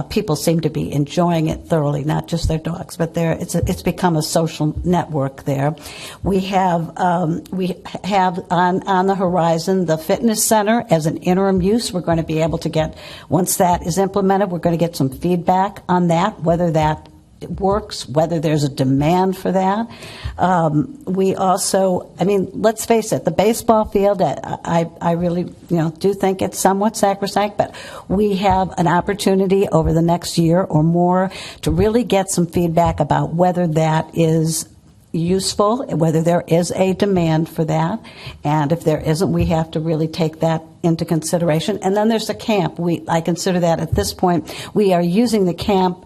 People seem to be enjoying it thoroughly, not just their dogs, but it's become a social network there. We have on the horizon the fitness center as an interim use. We're going to be able to get, once that is implemented, we're going to get some feedback on that, whether that works, whether there's a demand for that. We also, let's face it, the baseball field, I really do think it's somewhat sacrosanct, but we have an opportunity over the next year or more to really get some feedback about whether that is useful, whether there is a demand for that, and if there isn't, we have to really take that into consideration. And then there's the camp. I consider that at this point we are using the camp.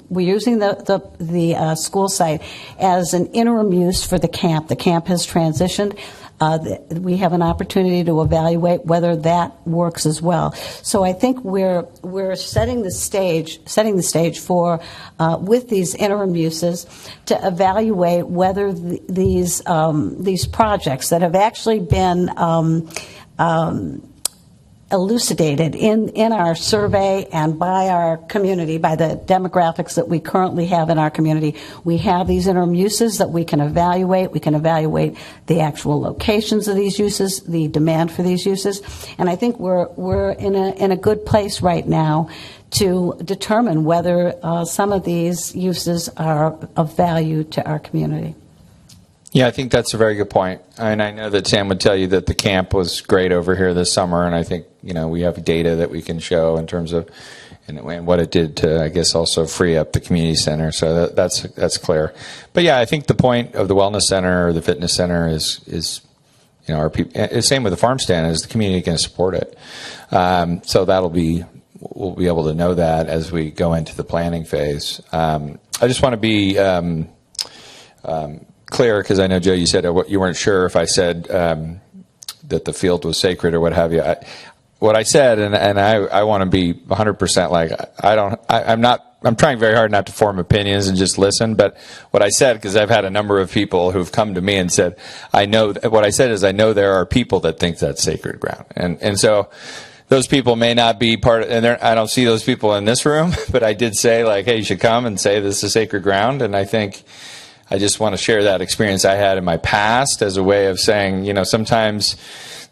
We're using the school site as an interim use for the camp. The camp has transitioned. We have an opportunity to evaluate whether that works as well. So I think we're setting the stage for with these interim uses to evaluate whether these projects that have actually been elucidated in our survey and by our community, by the demographics that we currently have in our community. We have these interim uses that we can evaluate. We can evaluate the actual locations of these uses, the demand for these uses, and I think we're in a good place right now to determine whether some of these uses are of value to our community. Yeah, I think that's a very good point. And I know that Sam would tell you that the camp was great over here this summer, and I think, we have data that we can show in terms of and what it did to, I guess, also free up the community center. So that's clear. But yeah, I think the point of the wellness center or the fitness center is our people. Same with the farm stand, is the community going to support it? So we'll be able to know that as we go into the planning phase. I just want to be clear, because I know, Joe, you said you weren't sure if I said that the field was sacred or what have you. What I said, and I want to be 100% I'm trying very hard not to form opinions and just listen, but what I said, because I've had a number of people who've come to me and said, I know there are people that think that's sacred ground. And so those people may not be part of, and I don't see those people in this room, but I did say, hey, you should come and say this is sacred ground. And I think I just want to share that experience I had in my past as a way of saying, sometimes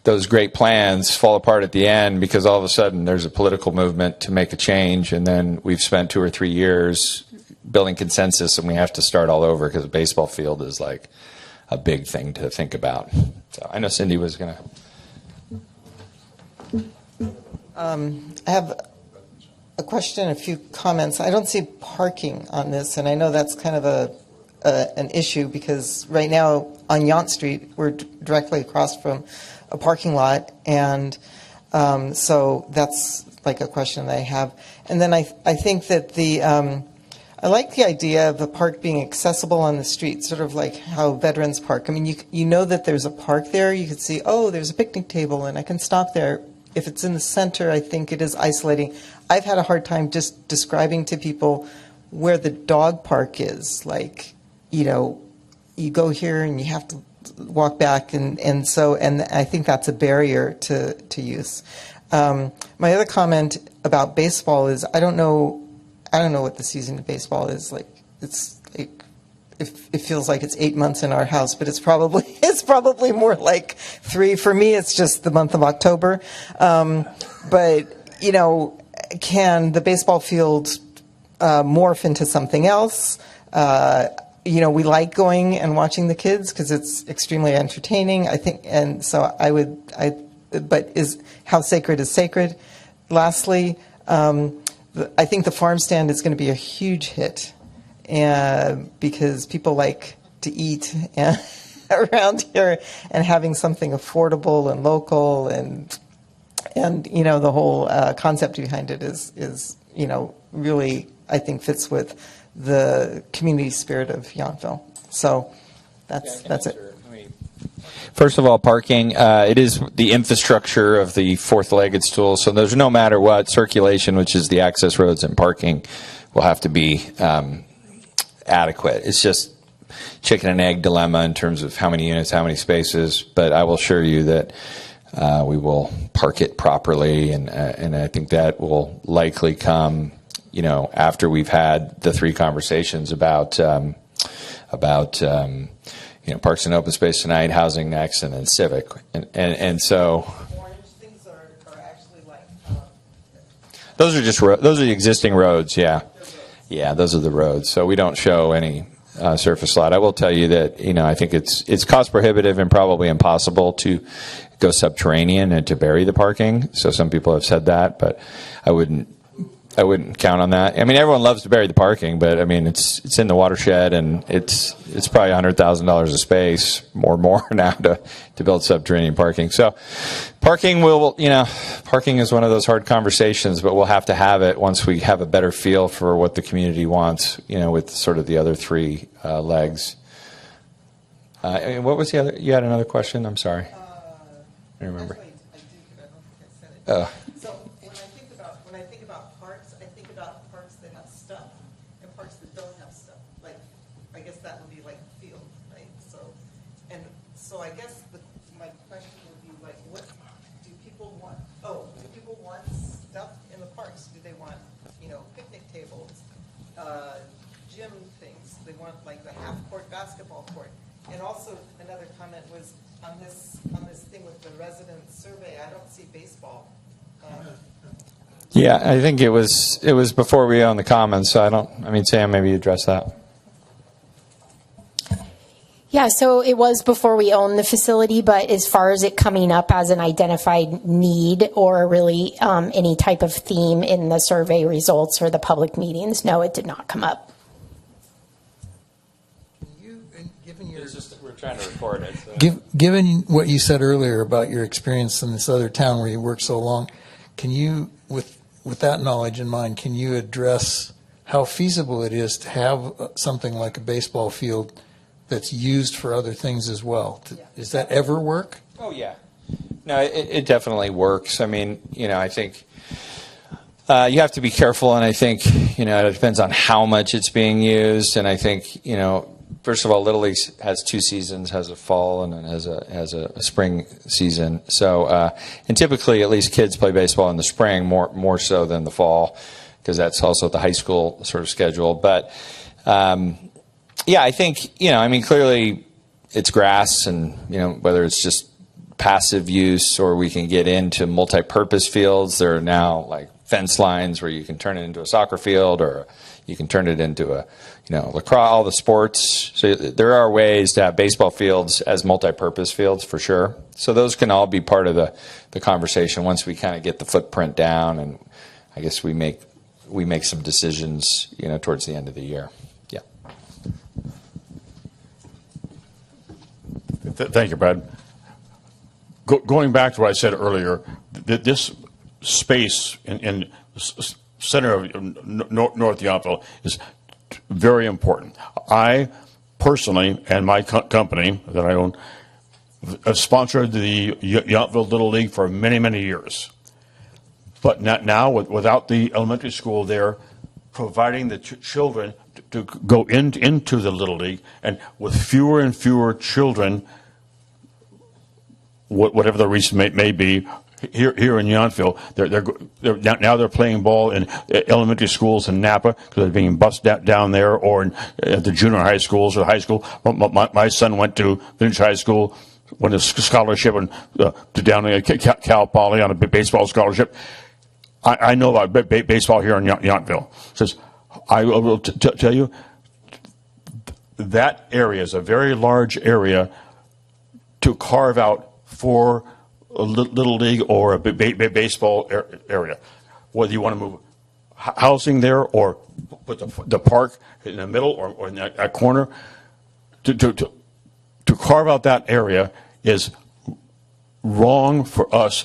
those great plans fall apart at the end because all of a sudden there's a political movement to make a change, and then we've spent 2 or 3 years building consensus, and we have to start all over because a baseball field is like a big thing to think about. So I know Cindy was going to. I have a question, a few comments. I don't see parking on this, and I know that's kind of an issue because right now on Yount Street we're directly across from a parking lot, and So that's like a question that I have. And then I think that I like the idea of the park being accessible on the street, sort of like how Veterans Park. I mean, you know that there's a park there. You could see, oh, there's a picnic table, and I can stop there. If it's in the center, I think it is isolating. I've had a hard time just describing to people where the dog park is. Like, you know, you go here and you have to walk back, and I think that's a barrier to use. My other comment about baseball is I don't know what the season of baseball is like. It's like it feels like it's 8 months in our house, but it's probably more like 3. For me, it's just the month of October. But you know, can the baseball field morph into something else? You know, we like going and watching the kids because it's extremely entertaining, I think, and so but how sacred is sacred? Lastly, I think the farm stand is going to be a huge hit, because people like to eat around here, and having something affordable and local, and you know, the whole concept behind it is you know, really, I think, fits with the community spirit of Yountville. So that's it. First of all, parking, it is the infrastructure of the fourth-legged stool, so there's no matter what, circulation, which is the access roads, and parking will have to be adequate. It's just chicken and egg dilemma in terms of how many units, how many spaces, but I will assure you that we will park it properly, and I think that will likely come, you know, after we've had the 3 conversations about you know, parks and open space tonight, housing next, and then civic, and so. Orange things are actually like. Those are just those are the existing roads, yeah. Yeah, those are the roads. So we don't show any surface lot. I will tell you that, you know, I think it's cost prohibitive and probably impossible to go subterranean and to bury the parking. So some people have said that, but I wouldn't count on that. I mean, everyone loves to bury the parking, but I mean, it's in the watershed, and it's probably $100,000 a space or more now to build subterranean parking. So parking parking is one of those hard conversations, but we'll have to have it once we have a better feel for what the community wants, you know, with sort of the other 3 legs. And what was the other? You had another question? I'm sorry. I don't remember. Actually, I do, but I don't think I said it. So when I think about parks, I think about parks that have stuff and parks that don't have stuff. Like, I guess that would be like the field, right? So I guess my question would be like, what do people want? Oh, do people want stuff in the parks? Do they want, you know, picnic tables, gym things? They want like the half-court basketball court. And also another comment was on this thing with the resident survey. I don't see baseball. Yeah, I think it was before we on the comments. So Sam, maybe address that. Yeah, so it was before we owned the facility, but as far as it coming up as an identified need or really any type of theme in the survey results or the public meetings, no, it did not come up. We're trying to record it. So. Given what you said earlier about your experience in this other town where you worked so long, can you, with that knowledge in mind, can you address how feasible it is to have something like a baseball field that's used for other things as well? Does that ever work? Oh, yeah. No, it definitely works. I mean, you know, I think you have to be careful, and I think, you know, it depends on how much it's being used, and I think, you know, first of all, Little League has 2 seasons, has a fall and then has a spring season. So, and typically, at least kids play baseball in the spring more so than the fall, because that's also the high school sort of schedule. But yeah, I think, you know, I mean, clearly it's grass, and, you know, whether it's just passive use or we can get into multi-purpose fields. There are now like fence lines where you can turn it into a soccer field, or you can turn it into a, you know, lacrosse, all the sports. So there are ways to have baseball fields as multi-purpose fields for sure. So those can all be part of the conversation once we kind of get the footprint down, and I guess we make some decisions, you know, towards the end of the year. Yeah. Thank you, Brad. going back to what I said earlier, this space in center of North Yountville is very important. I personally, and my company that I own, have sponsored the Yountville Little League for many, many years. But now, without the elementary school there, providing the children to go into the Little League, and with fewer and fewer children, whatever the reason may be, here in Yountville, they're playing ball in elementary schools in Napa because they're being bused down there, or at the junior high schools or high school. My son went to Vintage High School, won a scholarship, and to down at Cal Poly on a baseball scholarship. I know about baseball here in Yountville. Says I will tell you that area is a very large area to carve out for a little league or a baseball area. Whether you want to move housing there or put the park in the middle or in that corner, to carve out that area is wrong for us.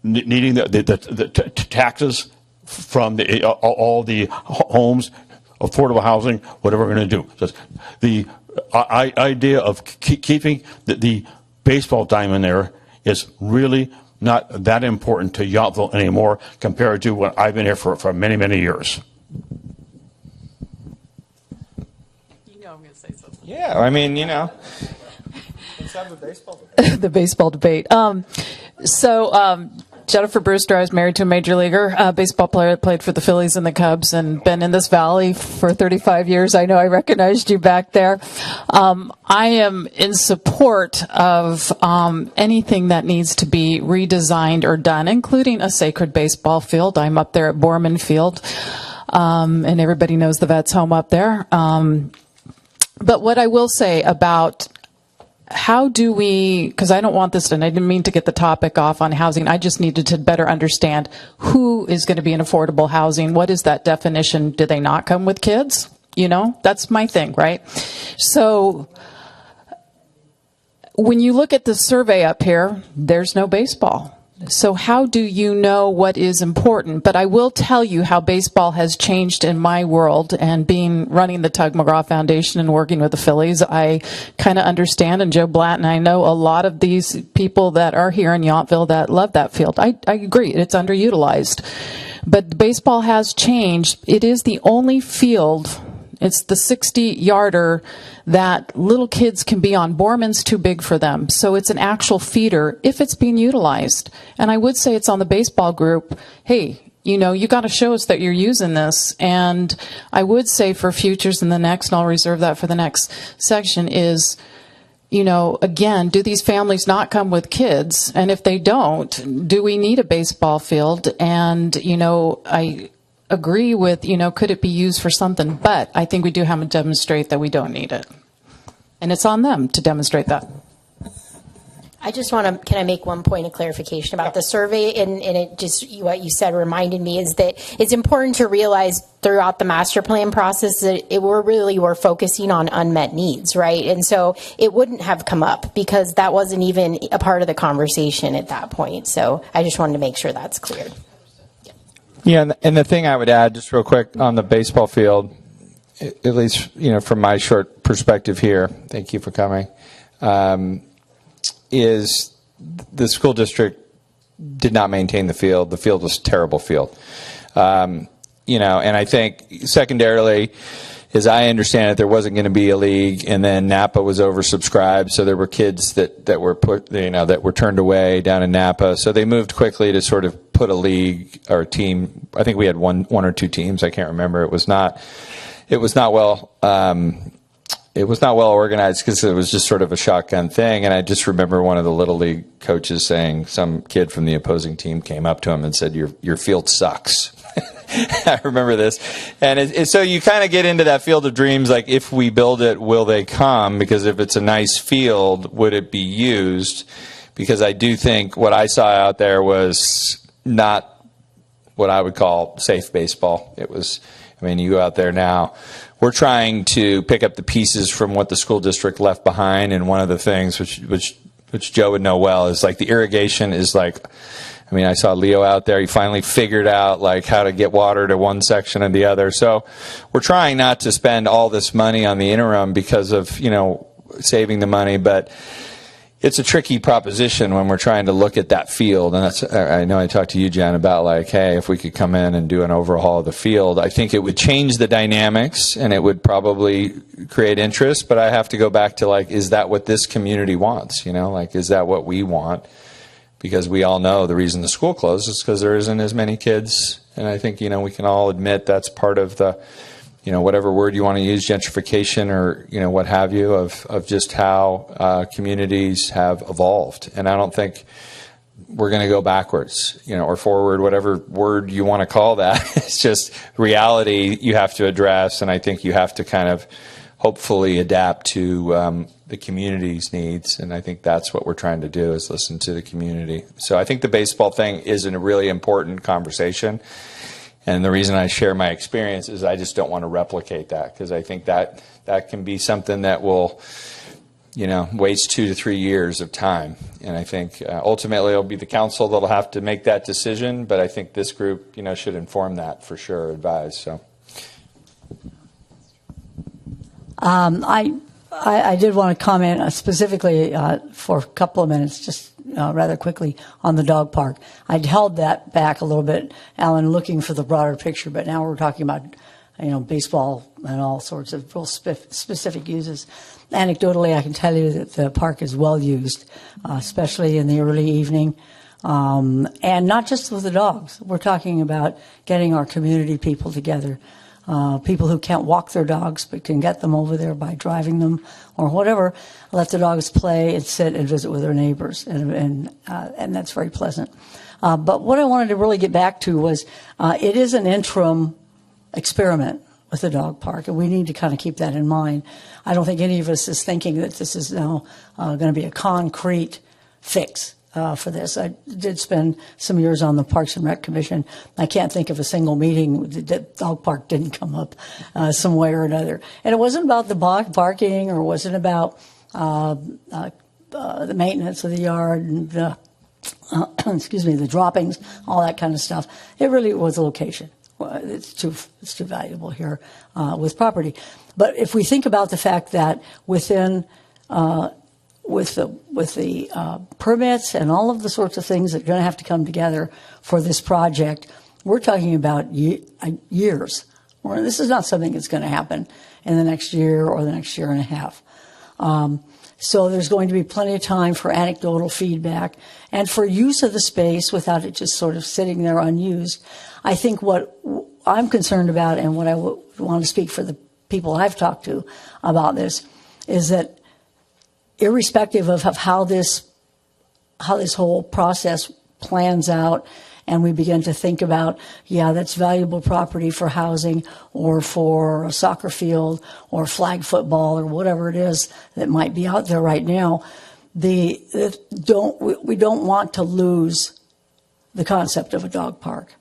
Needing the taxes from all the homes, affordable housing, whatever we're going to do. So the idea of keeping the baseball diamond there is really not that important to Yountville anymore compared to when I've been here for many, many years. You know I'm going to say something. Yeah, I mean, let's have the baseball debate. The baseball debate. Jennifer Brewster, I was married to a major leaguer, baseball player that played for the Phillies and the Cubs and been in this valley for 35 years. I know I recognized you back there. I am in support of anything that needs to be redesigned or done, including a sacred baseball field. I'm up there at Borman Field, and everybody knows the vet's home up there. But what I will say about how do we, because I don't want this, and I didn't mean to get the topic off on housing, I just needed to better understand who is going to be in affordable housing. What is that definition? Do they not come with kids? That's my thing, right? So when you look at the survey up here, there's no baseball. So how do you know what is important? But I will tell you how baseball has changed in my world, and running the Tug McGraw Foundation and working with the Phillies, I kind of understand, and Joe Blatt and I know a lot of these people that are here in Yountville that love that field. I agree, it's underutilized. But baseball has changed. It is the only field, it's the 60-yarder that little kids can be on. Borman's too big for them. So it's an actual feeder if it's being utilized. And I would say it's on the baseball group. Hey, you got to show us that you're using this. And I would say for futures in the next, and I'll reserve that for the next section, is, again, do these families not come with kids? And if they don't, do we need a baseball field? And, I agree with, could it be used for something? But I think we do have to demonstrate that we don't need it. And it's on them to demonstrate that. I just can I make one point of clarification about the survey? And it just, what you said reminded me is that it's important to realize throughout the master plan process that we're focusing on unmet needs, right? And so it wouldn't have come up because that wasn't even a part of the conversation at that point. So I just wanted to make sure that's clear. Yeah, and the thing I would add, just real quick, on the baseball field, at least from my short perspective here, thank you for coming, is the school district did not maintain the field. The field was a terrible field. And I think secondarily, as I understand it, there wasn't going to be a league, and then Napa was oversubscribed, so there were kids that were that were turned away down in Napa. So they moved quickly to sort of put a league or a team. I think we had one or two teams. I can't remember. It was not well. It was not well organized because it was just sort of a shotgun thing. And I just remember one of the Little League coaches saying, some kid from the opposing team came up to him and said, your field sucks. I remember this. And so you kind of get into that field of dreams, like if we build it, will they come? Because if it's a nice field, would it be used? Because I do think what I saw out there was not what I would call safe baseball. It was, you go out there now. We're trying to pick up the pieces from what the school district left behind, and one of the things which which Joe would know well, is like the irrigation is like, I mean, I saw Leo out there. He finally figured out like how to get water to one section and the other. So we're trying not to spend all this money on the interim because of, saving the money, but it's a tricky proposition when we're trying to look at that field. And that's, I know I talked to you, Jen, about like, hey, if we could come in and do an overhaul of the field, I think it would change the dynamics and it would probably create interest. But I have to go back to like, is that what this community wants? Like, is that what we want? Because we all know the reason the school closed is because there isn't as many kids. And I think, we can all admit that's part of the, whatever word you want to use, gentrification or, what have you, of just how communities have evolved. And I don't think we're going to go backwards, or forward, whatever word you want to call that. It's just reality you have to address. And I think you have to kind of hopefully adapt to the community's needs. And I think that's what we're trying to do, is listen to the community. So I think the baseball thing is a really important conversation. And the reason I share my experience is I just don't want to replicate that, because I think that can be something that will, waste 2 to 3 years of time. And I think ultimately it'll be the council that'll have to make that decision. But I think this group, should inform that for sure, advise. So. I did want to comment specifically for a couple of minutes, just rather quickly, on the dog park. I'd held that back a little bit, Alan, looking for the broader picture, but now we're talking about, baseball and all sorts of real specific uses. Anecdotally, I can tell you that the park is well used, especially in the early evening. And not just with the dogs. We're talking about getting our community people together. People who can't walk their dogs but can get them over there by driving them or whatever, let the dogs play and sit and visit with their neighbors, and that's very pleasant. But what I wanted to really get back to was it is an interim experiment with the dog park, and we need to kind of keep that in mind. I don't think any of us is thinking that this is now going to be a concrete fix. For this. I did spend some years on the Parks and Rec Commission. I can't think of a single meeting that dog park didn't come up some way or another. And it wasn't about the barking, or it wasn't about the maintenance of the yard and the droppings, all that kind of stuff. It really was a location. It's too valuable here with property. But if we think about the fact that within with the permits and all of the sorts of things that are going to have to come together for this project, we're talking about years. This is not something that's going to happen in the next year or the next year and a half. So there's going to be plenty of time for anecdotal feedback and for use of the space without it just sort of sitting there unused. I think what I'm concerned about, and what I want to speak for the people I've talked to about this, is that irrespective of how this whole process plans out, and we begin to think about, that's valuable property for housing or for a soccer field or flag football or whatever it is that might be out there right now, we don't want to lose the concept of a dog park.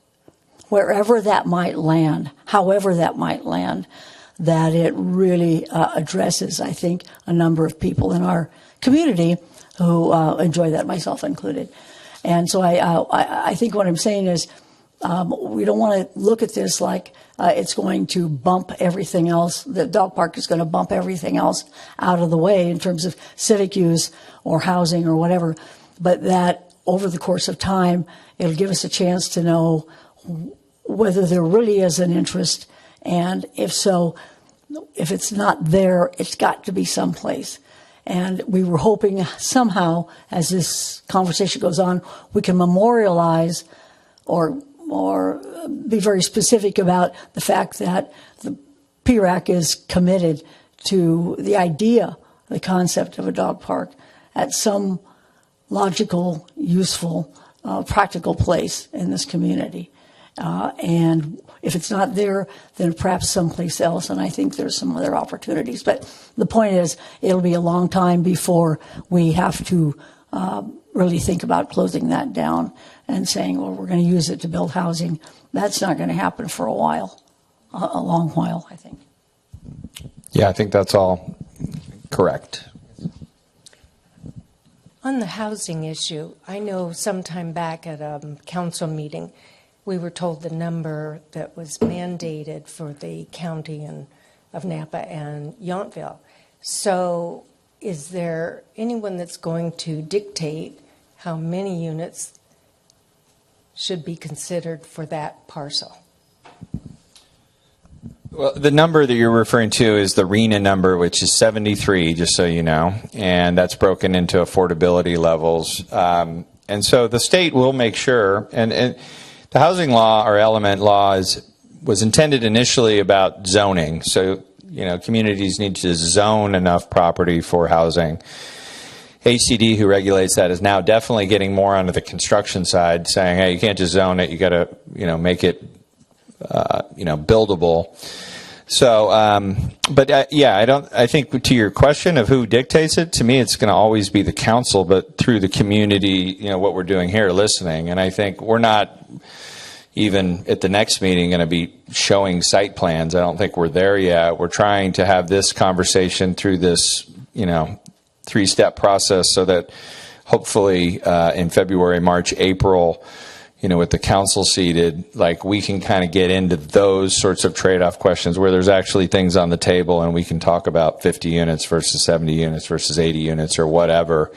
Wherever that might land, however that might land, that it really addresses, I think, a number of people in our community who enjoy that, myself included. And so I think what I'm saying is we don't want to look at this like it's going to bump everything else. The dog park is going to bump everything else out of the way in terms of civic use or housing or whatever, but that over the course of time, it'll give us a chance to know whether there really is an interest. And if so, if it's not there, it's got to be someplace. And we were hoping somehow, as this conversation goes on, we can memorialize or be very specific about the fact that the PRAC is committed to the idea, the concept of a dog park at some logical, useful, practical place in this community. And if it's not there, then perhaps someplace else. And I think there's some other opportunities. But the point is, it'll be a long time before we have to really think about closing that down and saying, well, we're going to use it to build housing. That's not going to happen for a while, a long while, I think. Yeah, I think that's all correct. On the housing issue, I know sometime back at a council meeting, we were told the number that was mandated for the county of Napa and Yountville. So is there anyone that's going to dictate how many units should be considered for that parcel? Well, the number that you're referring to is the RENA number, which is 73, just so you know, and that's broken into affordability levels. And so the state will make sure, and the housing law or element law was intended initially about zoning. So, you know, communities need to zone enough property for housing. HCD, who regulates that, is now definitely getting more onto the construction side, saying, hey, you can't just zone it, you got to, you know, make it buildable. So, I think to your question of who dictates it, to me, it's going to always be the council, but through the community, you know, what we're doing here, listening. And I think we're not even at the next meeting going to be showing site plans. I don't think we're there yet. We're trying to have this conversation through this, you know, 3-step process so that hopefully in February, March, April, you know, with the council seated, like we can kind of get into those sorts of trade-off questions where there's actually things on the table and we can talk about 50 units versus 70 units versus 80 units or whatever.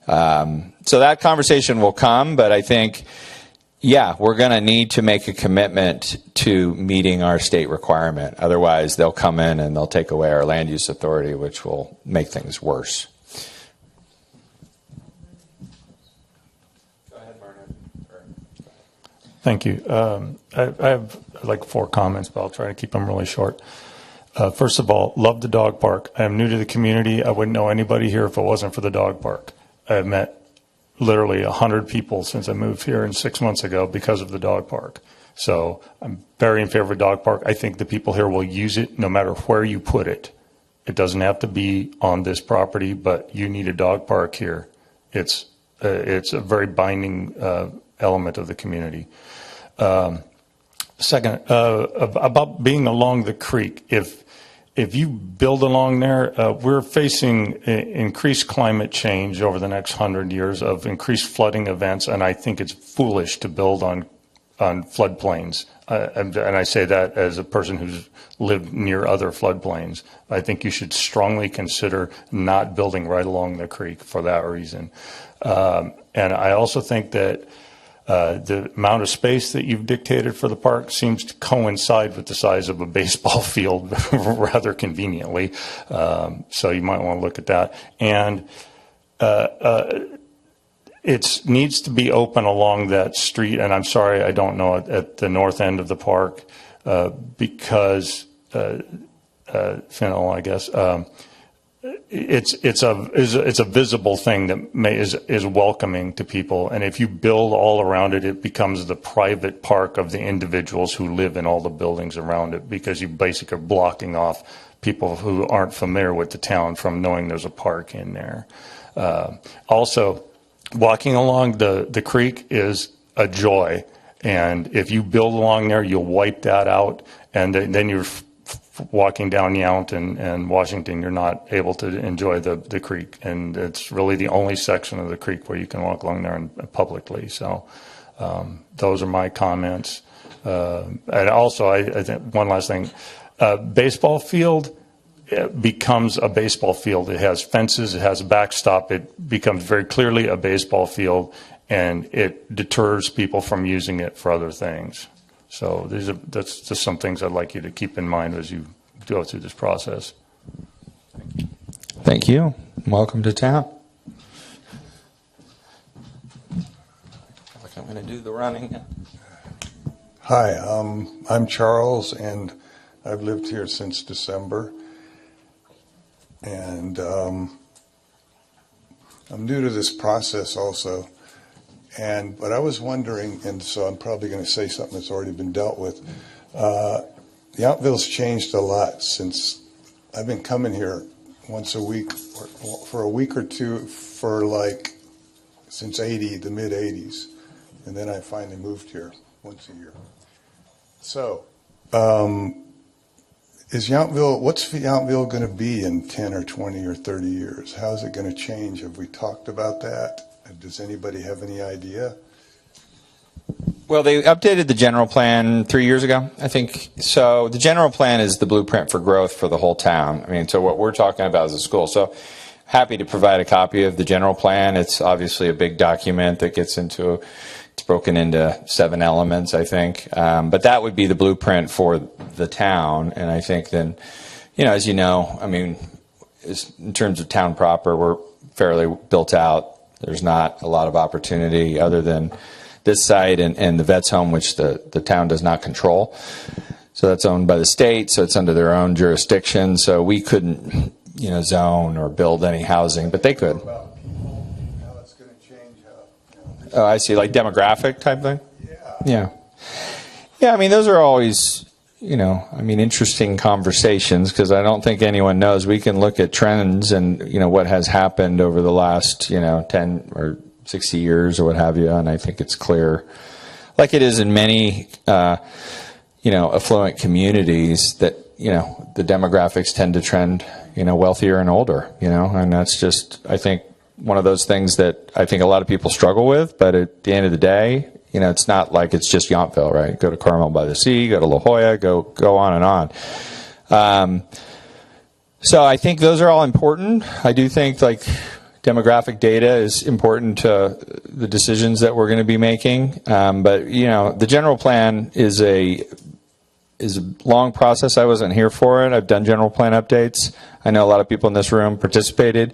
So that conversation will come, but I think, yeah, we're going to need to make a commitment to meeting our state requirement. Otherwise, they'll come in and they'll take away our land use authority, which will make things worse. Thank you. I have like 4 comments, but I'll try to keep them really short. First of all, love the dog park. I am new to the community. I wouldn't know anybody here if it wasn't for the dog park. I have met literally 100 people since I moved here 6 months ago because of the dog park. So I'm very in favor of dog park. I think the people here will use it no matter where you put it. It doesn't have to be on this property, but you need a dog park here. It's a very binding element of the community. Second, about being along the creek. If you build along there, we're facing increased climate change over the next 100 years of increased flooding events, and I think it's foolish to build on floodplains. And I say that as a person who's lived near other floodplains. I think you should strongly consider not building right along the creek for that reason. And I also think that the amount of space that you've dictated for the park seems to coincide with the size of a baseball field rather conveniently. So you might want to look at that. And it needs to be open along that street. And I'm sorry, I don't know at the north end of the park because, I guess, it's a visible thing that is welcoming to people, and if you build all around it, it becomes the private park of the individuals who live in all the buildings around it, because you basically are blocking off people who aren't familiar with the town from knowing there's a park in there. Also, walking along the creek is a joy, and if you build along there, you'll wipe that out, and then you're walking down Yount and Washington, you're not able to enjoy the creek, and it's really the only section of the creek where you can walk along there publicly. So those are my comments. And also, I think one last thing, baseball field becomes a baseball field. It has fences, it has a backstop, it becomes very clearly a baseball field, and it deters people from using it for other things. So that's just some things I'd like you to keep in mind as you go through this process. Thank you. Welcome to town. I'm going to do the running. Hi, I'm Charles, and I've lived here since December. And I'm new to this process also. But I was wondering, and so I'm probably going to say something that's already been dealt with. Yountville's changed a lot since I've been coming here once a week for a week or two since the mid 80s. And then I finally moved here once a year. So what's Yountville going to be in 10 or 20 or 30 years? How's it going to change? Have we talked about that? Does anybody have any idea? Well, they updated the general plan 3 years ago, I think. So the general plan is the blueprint for growth for the whole town. I mean, so what we're talking about is a school. So happy to provide a copy of the general plan. It's obviously a big document that gets into, it's broken into 7 elements, I think. But that would be the blueprint for the town. And I think then, as you know, I mean, in terms of town proper, we're fairly built out. There's not a lot of opportunity other than this site and the vet's home, which the town does not control. So that's owned by the state, so it's under their own jurisdiction. So we couldn't, zone or build any housing, but they could. Oh, I see, like demographic type thing? Yeah. Yeah, I mean, those are always, interesting conversations because I don't think anyone knows. We can look at trends and, what has happened over the last, 10 or 60 years or what have you, and I think it's clear, like it is in many, affluent communities that, the demographics tend to trend, wealthier and older, and that's just, I think, one of those things that I think a lot of people struggle with, but at the end of the day, it's not like it's just Yountville, right? Go to Carmel by the Sea, go to La Jolla, go on and on. So I think those are all important. I do think, demographic data is important to the decisions that we're going to be making. But, the general plan is a long process. I wasn't here for it. I've done general plan updates. I know a lot of people in this room participated.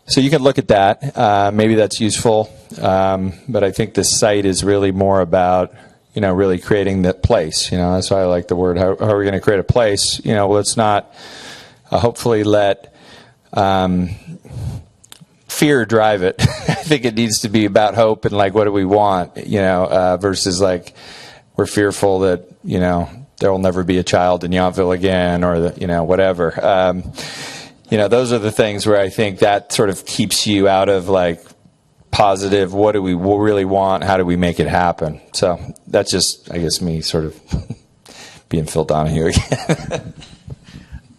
So you can look at that. Maybe that's useful. But I think this site is really more about, really creating that place. That's why I like the word, how are we going to create a place? Let's not hopefully let fear drive it. I think it needs to be about hope and what do we want, versus we're fearful that, there will never be a child in Yountville again or, whatever. Those are the things where I think that sort of keeps you out of positive, what do we really want? How do we make it happen? So that's just, I guess, me sort of being Phil Donahue again.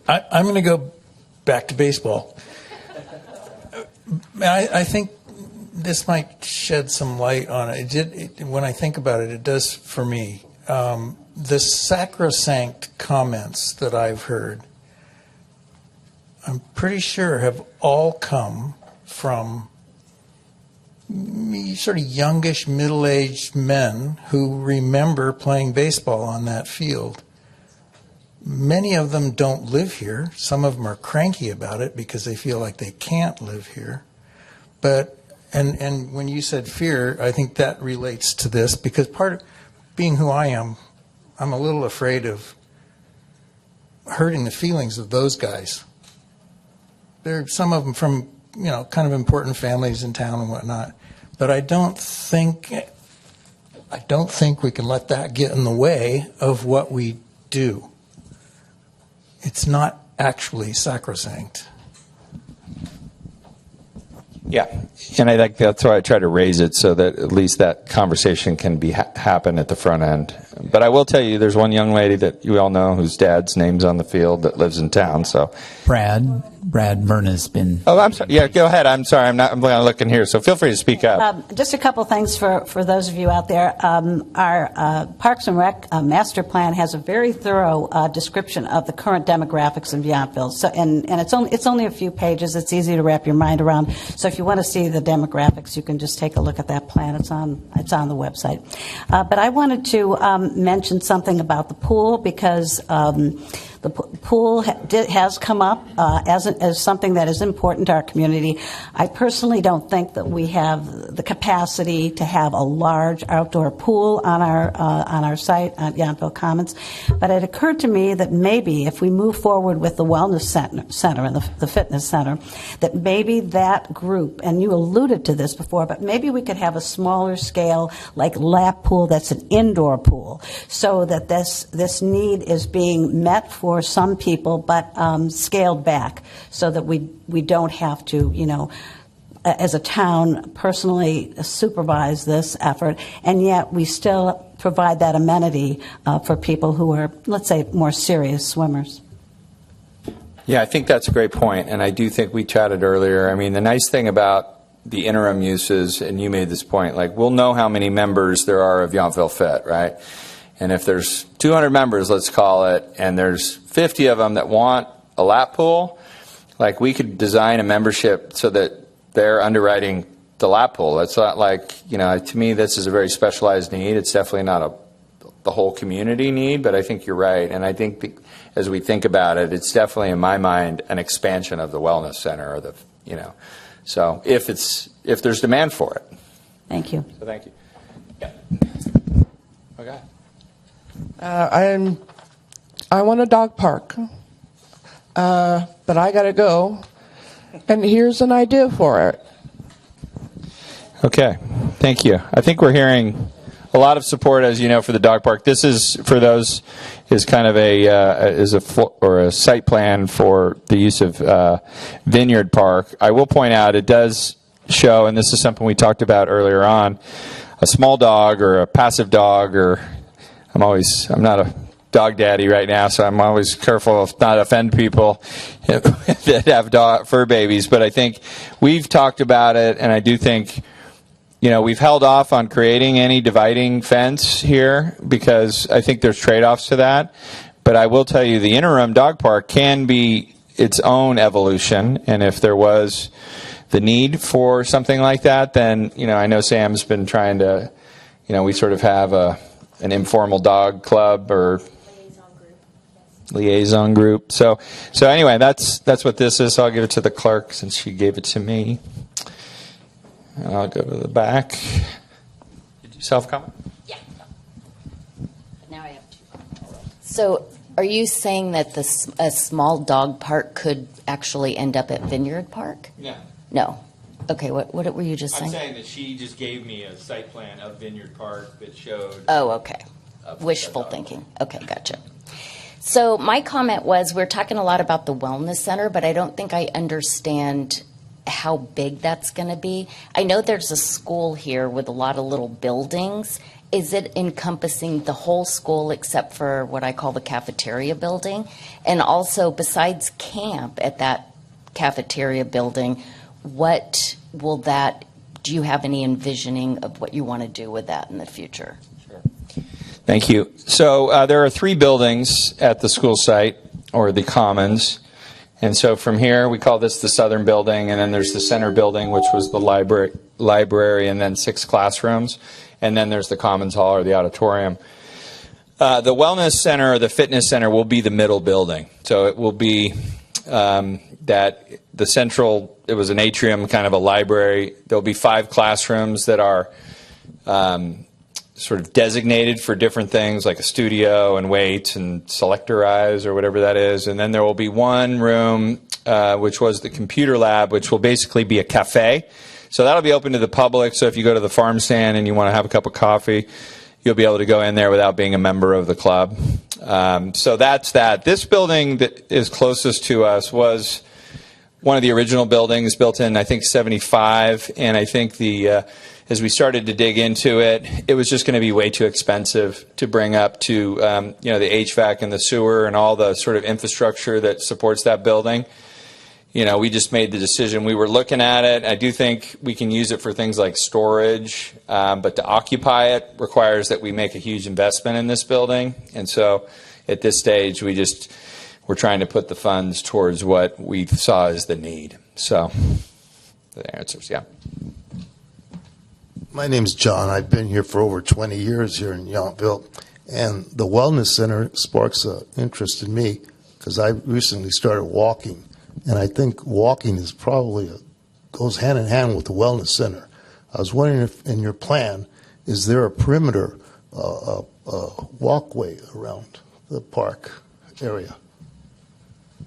I'm going to go back to baseball. I think this might shed some light on it. When I think about it, it does for me. The sacrosanct comments that I've heard, I'm pretty sure have all come from sort of youngish, middle-aged men who remember playing baseball on that field. Many of them don't live here. Some of them are cranky about it because they feel like they can't live here. But and when you said fear, I think that relates to this because part of being who I am, I'm a little afraid of hurting the feelings of those guys. There are some of them from, kind of important families in town and whatnot. But I don't think we can let that get in the way of what we do. It's not actually sacrosanct. Yeah, and I think that's why I try to raise it so that at least that conversation can be happen at the front end. But I will tell you, there's one young lady that you all know whose dad's name's on the field that lives in town. So Brad Myrna's been. Oh, I'm sorry. Yeah, go ahead. I'm sorry. I'm not looking here. So feel free to speak up. Just a couple things for those of you out there. Our Parks and Rec master plan has a very thorough description of the current demographics of Yountville. So, and it's only a few pages. It's easy to wrap your mind around. So if you want to see the demographics, you can just take a look at that plan. It's on the website. But I wanted to mention something about the pool because the pool has come up as something that is important to our community. I personally don't think that we have the capacity to have a large outdoor pool on our site at Yountville Commons. But it occurred to me that maybe if we move forward with the wellness center and the fitness center, that maybe that group, and you alluded to this before, but maybe we could have a smaller scale like lap pool that's an indoor pool, so that this need is being met for some people, but scaled back, so that we don't have to, as a town, personally supervise this effort, and yet we still provide that amenity for people who are, let's say, more serious swimmers. Yeah, I think that's a great point, and I do think we chatted earlier. I mean, the nice thing about the interim uses, and you made this point, like we'll know how many members there are of Yountville Fit, right? And if there's 200 members, let's call it, and there's 50 of them that want a lap pool, like we could design a membership so that they're underwriting the lap pool. That's not like, to me, this is a very specialized need. It's definitely not the whole community need, but I think you're right. And I think as we think about it, it's definitely, in my mind, an expansion of the wellness center, or so if there's demand for it. Thank you. So thank you. Yeah. Okay. I want a dog park, but I got to go. And here's an idea for it. Okay, thank you. I think we're hearing a lot of support, as you know, for the dog park. This is, for those, is kind of a site plan for the use of Vineyard Park. I will point out it does show, and this is something we talked about earlier on, a small dog or a passive dog, or I'm not a dog daddy right now, so I'm always careful of not offend people that have fur babies. But I think we've talked about it, and I do think, we've held off on creating any dividing fence here because I think there's trade-offs to that. But I will tell you, the interim dog park can be its own evolution, and if there was the need for something like that, then, I know Sam's been trying to, we sort of have an informal dog club or liaison group. So anyway, that's what this is. So I'll give it to the clerk since she gave it to me. And I'll go to the back. Did you self-comment? Yeah. Now I have two. So are you saying that a small dog park could actually end up at Vineyard Park? Yeah. No. Okay, what were you just saying? I'm saying that she just gave me a site plan of Vineyard Park that showed... Oh, okay. Wishful thinking. Okay, gotcha. So my comment was, we're talking a lot about the wellness center, but I don't think I understand how big that's going to be. I know there's a school here with a lot of little buildings. Is it encompassing the whole school except for what I call the cafeteria building? And also, besides camp at that cafeteria building, what will that, do you have any envisioning of what you want to do with that in the future? Sure. Thank you. So there are 3 buildings at the school site, or the commons. And so from here, we call this the southern building, and then there's the center building, which was the library, and then 6 classrooms. And then there's the commons hall, or the auditorium. The wellness center, or the fitness center, will be the middle building. So it will be that the central, it was an atrium, kind of a library. There'll be 5 classrooms that are sort of designated for different things, like a studio and weights and selectorize or whatever that is. And then there will be one room, which was the computer lab, which will basically be a cafe. So that'll be open to the public. So if you go to the farm stand and you want to have a cup of coffee, you'll be able to go in there without being a member of the club. So that's that. This building that is closest to us was one of the original buildings built in, I think, 75. And I think as we started to dig into it, it was just going to be way too expensive to bring up to, the HVAC and the sewer and all the sort of infrastructure that supports that building. We just made the decision. We were looking at it. I do think we can use it for things like storage, but to occupy it requires that we make a huge investment in this building. And so at this stage, we're trying to put the funds towards what we saw as the need. So the answers, yeah. My name's John. I've been here for over 20 years here in Yountville, and the Wellness Center sparks an interest in me because I recently started walking, and I think walking is probably goes hand in hand with the Wellness Center. I was wondering if in your plan, is there a perimeter walkway around the park area?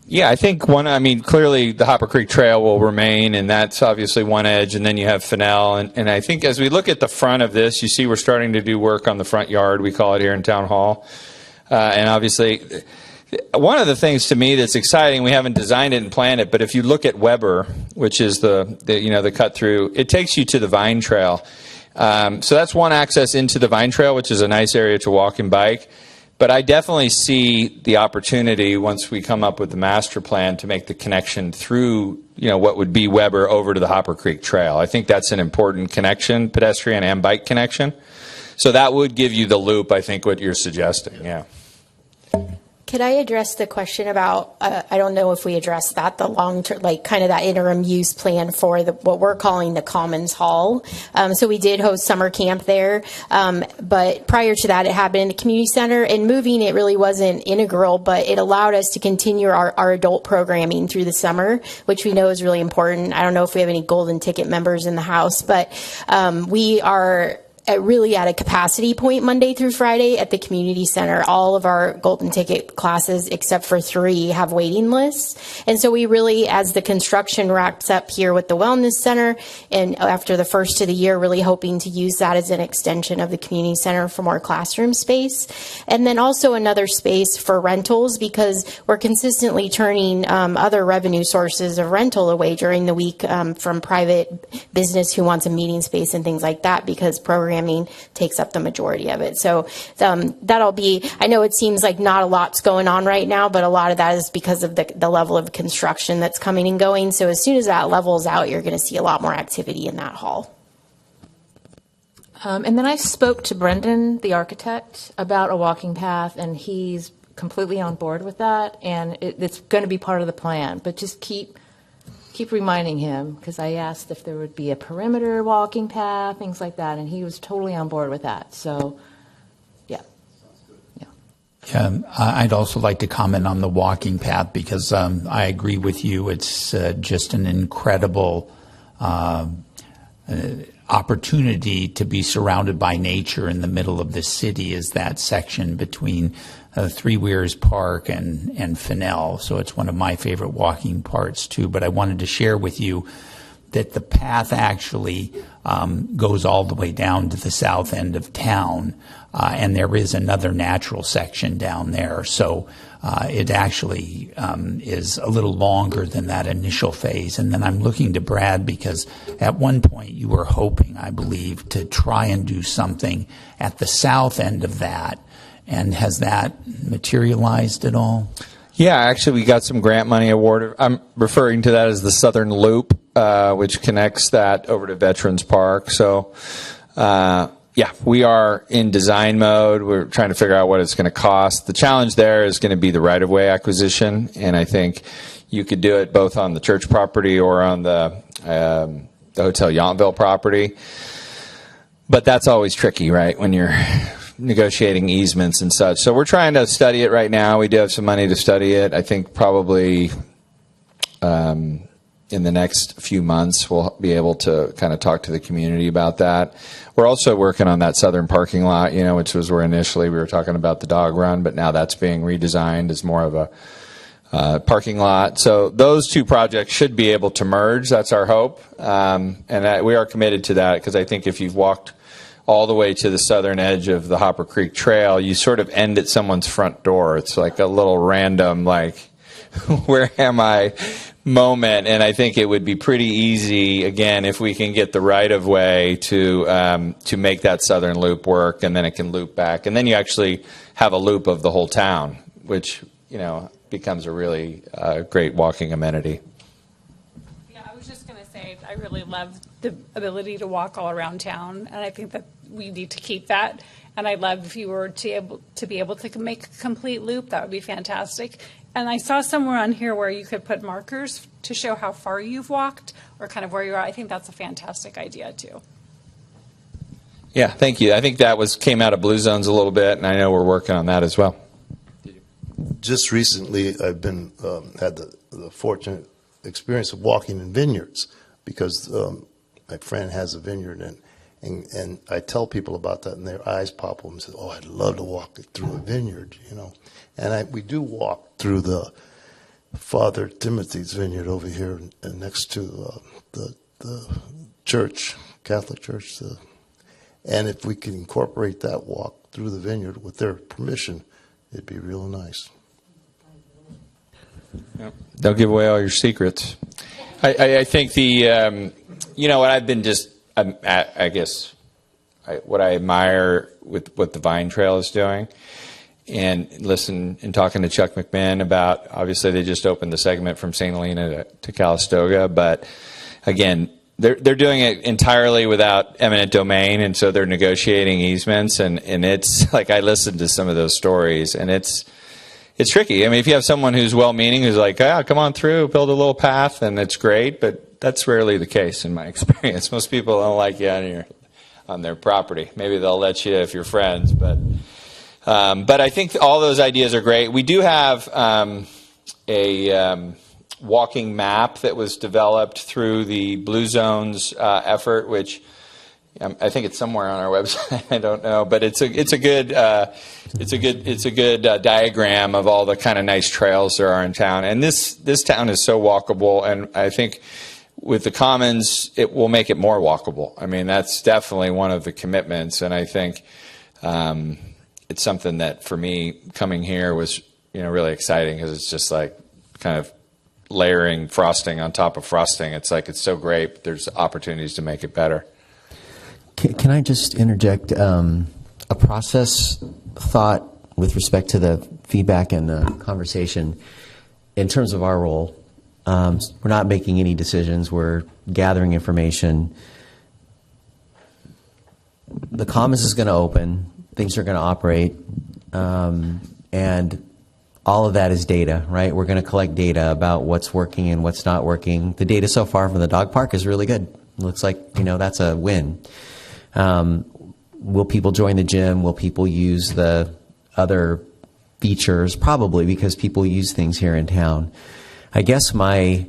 Yeah, I think clearly the Hopper Creek Trail will remain, and that's obviously one edge, and then you have Fennell. And I think as we look at the front of this, you see we're starting to do work on the front yard, we call it here in Town Hall. And obviously One of the things to me that's exciting, we haven't designed it and planned it, but if you look at Weber, which is the cut through, it takes you to the Vine Trail. So that's one access into the Vine Trail, which is a nice area to walk and bike. But I definitely see the opportunity once we come up with the master plan to make the connection through, what would be Weber over to the Hopper Creek Trail. I think that's an important connection, pedestrian and bike connection. So that would give you the loop, I think, what you're suggesting, yeah. Could I address the question about, I don't know if we addressed that, the long-term, kind of that interim use plan for what we're calling the Commons Hall. So we did host summer camp there, but prior to that, it had been in the community center, and moving it really wasn't integral, but it allowed us to continue our adult programming through the summer, which we know is really important. I don't know if we have any golden ticket members in the house, but we are really at a capacity point Monday through Friday at the community center. All of our golden ticket classes, except for 3, have waiting lists. And so we really, as the construction wraps up here with the wellness center, and after the first of the year, really hoping to use that as an extension of the community center for more classroom space. And then also another space for rentals, because we're consistently turning other revenue sources of rental away during the week from private business who wants a meeting space and things like that, because programming takes up the majority of it. So that'll be, I know it seems like not a lot's going on right now, but a lot of that is because of the level of construction that's coming and going. So as soon as that levels out, you're going to see a lot more activity in that hall. And then I spoke to Brendan, the architect, about a walking path, and he's completely on board with that, and it's going to be part of the plan. But just keep reminding him, because I asked if there would be a perimeter walking path, things like that, and he was totally on board with that. So, yeah. I'd also like to comment on the walking path, because I agree with you. It's just an incredible opportunity to be surrounded by nature in the middle of the city, is that section between Three Weirs Park and Fennell. So it's one of my favorite walking parts too. But I wanted to share with you that the path actually goes all the way down to the south end of town, and there is another natural section down there. So it actually is a little longer than that initial phase. And then I'm looking to Brad, because at one point you were hoping, I believe, to try and do something at the south end of that. And has that materialized at all? Yeah, actually, we got some grant money awarded. I'm referring to that as the Southern Loop, which connects that over to Veterans Park. So, we are in design mode. We're trying to figure out what it's going to cost. The challenge there is going to be the right-of-way acquisition, and I think you could do it both on the church property or on the Hotel Yountville property. But that's always tricky, right, when you're negotiating easements and such. So we're trying to study it right now. We do have some money to study it. I think probably in the next few months we'll be able to kind of talk to the community about that. We're also working on that southern parking lot, which was where initially we were talking about the dog run, but now that's being redesigned as more of a parking lot. So those two projects should be able to merge. That's our hope. And we are committed to that, because I think if you've walked all the way to the southern edge of the Hopper Creek Trail, you sort of end at someone's front door. It's like a little random, where am I moment. And I think it would be pretty easy, again, if we can get the right of way to make that southern loop work, and then it can loop back. And then you actually have a loop of the whole town, which, becomes a really great walking amenity. I was just going to say, I really love the ability to walk all around town, and I think that we need to keep that. And I'd love if you were to be able to make a complete loop. That would be fantastic. And I saw somewhere on here where you could put markers to show how far you've walked or kind of where you are. I think that's a fantastic idea too. Yeah, thank you. I think that came out of Blue Zones a little bit, and I know we're working on that as well. Just recently, I've been had the fortunate experience of walking in vineyards, because my friend has a vineyard, and I tell people about that, and their eyes pop up and say, "Oh, I'd love to walk through a vineyard," And we do walk through the Father Timothy's vineyard over here, next to the church, Catholic Church, and if we can incorporate that walk through the vineyard with their permission, it'd be real nice. Don't give away all your secrets. I think what I've been what I admire with what the Vine Trail is doing, and talking to Chuck McMahon about, obviously they just opened the segment from St. Helena to Calistoga, but again, they're doing it entirely without eminent domain, and so they're negotiating easements, and it's like, I listened to some of those stories, and it's tricky. I mean, if you have someone who's well-meaning, who's like, come on through, build a little path, and it's great, but that's rarely the case in my experience. Most people don't like you on their property. Maybe they'll let you if you're friends, but I think all those ideas are great. We do have a walking map that was developed through the Blue Zones effort, which I think it's somewhere on our website. I don't know, but it's a good diagram of all the kind of nice trails there are in town. And this town is so walkable, and I think with the Commons, it will make it more walkable. I mean, that's definitely one of the commitments, and I think it's something that for me coming here was really exciting, because it's just like kind of layering frosting on top of frosting. It's like, it's so great, but there's opportunities to make it better. Can I just interject a process thought with respect to the feedback and the conversation in terms of our role? We're not making any decisions. We're gathering information. The Commons is going to open. Things are going to operate. And all of that is data, right? We're going to collect data about what's working and what's not working. The data so far from the dog park is really good. It looks like, that's a win. Will people join the gym? Will people use the other features? Probably, because people use things here in town. I guess my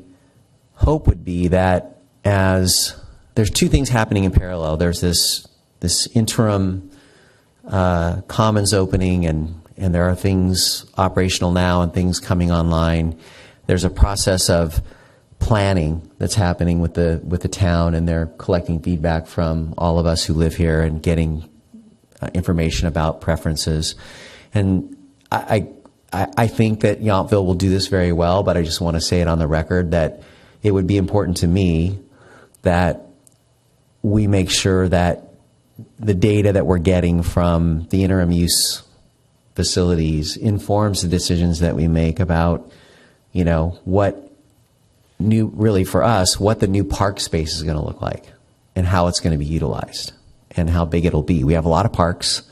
hope would be that as there's two things happening in parallel. There's this interim Commons opening, and there are things operational now and things coming online. There's a process of planning that's happening with the town, and they're collecting feedback from all of us who live here and getting information about preferences. And I think that Yountville will do this very well, but I just want to say it on the record that it would be important to me that we make sure that the data that we're getting from the interim use facilities informs the decisions that we make about, what really for us, what the new park space is going to look like and how it's going to be utilized and how big it'll be. We have a lot of parks.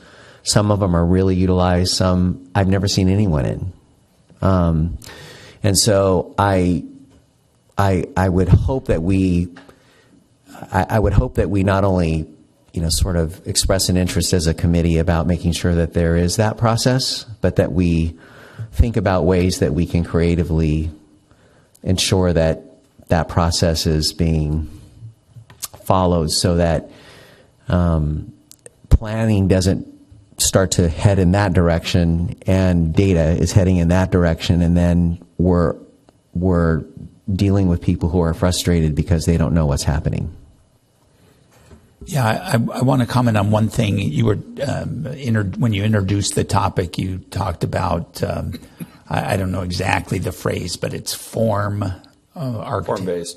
Some of them are really utilized. Some I've never seen anyone in. And so I would hope that we not only, sort of express an interest as a committee about making sure that there is that process, but that we think about ways that we can creatively ensure that that process is being followed, so that planning doesn't start to head in that direction and data is heading in that direction, and then we're dealing with people who are frustrated because they don't know what's happening. Yeah, I want to comment on one thing. You were when you introduced the topic, you talked about I don't know exactly the phrase, but it's form-based.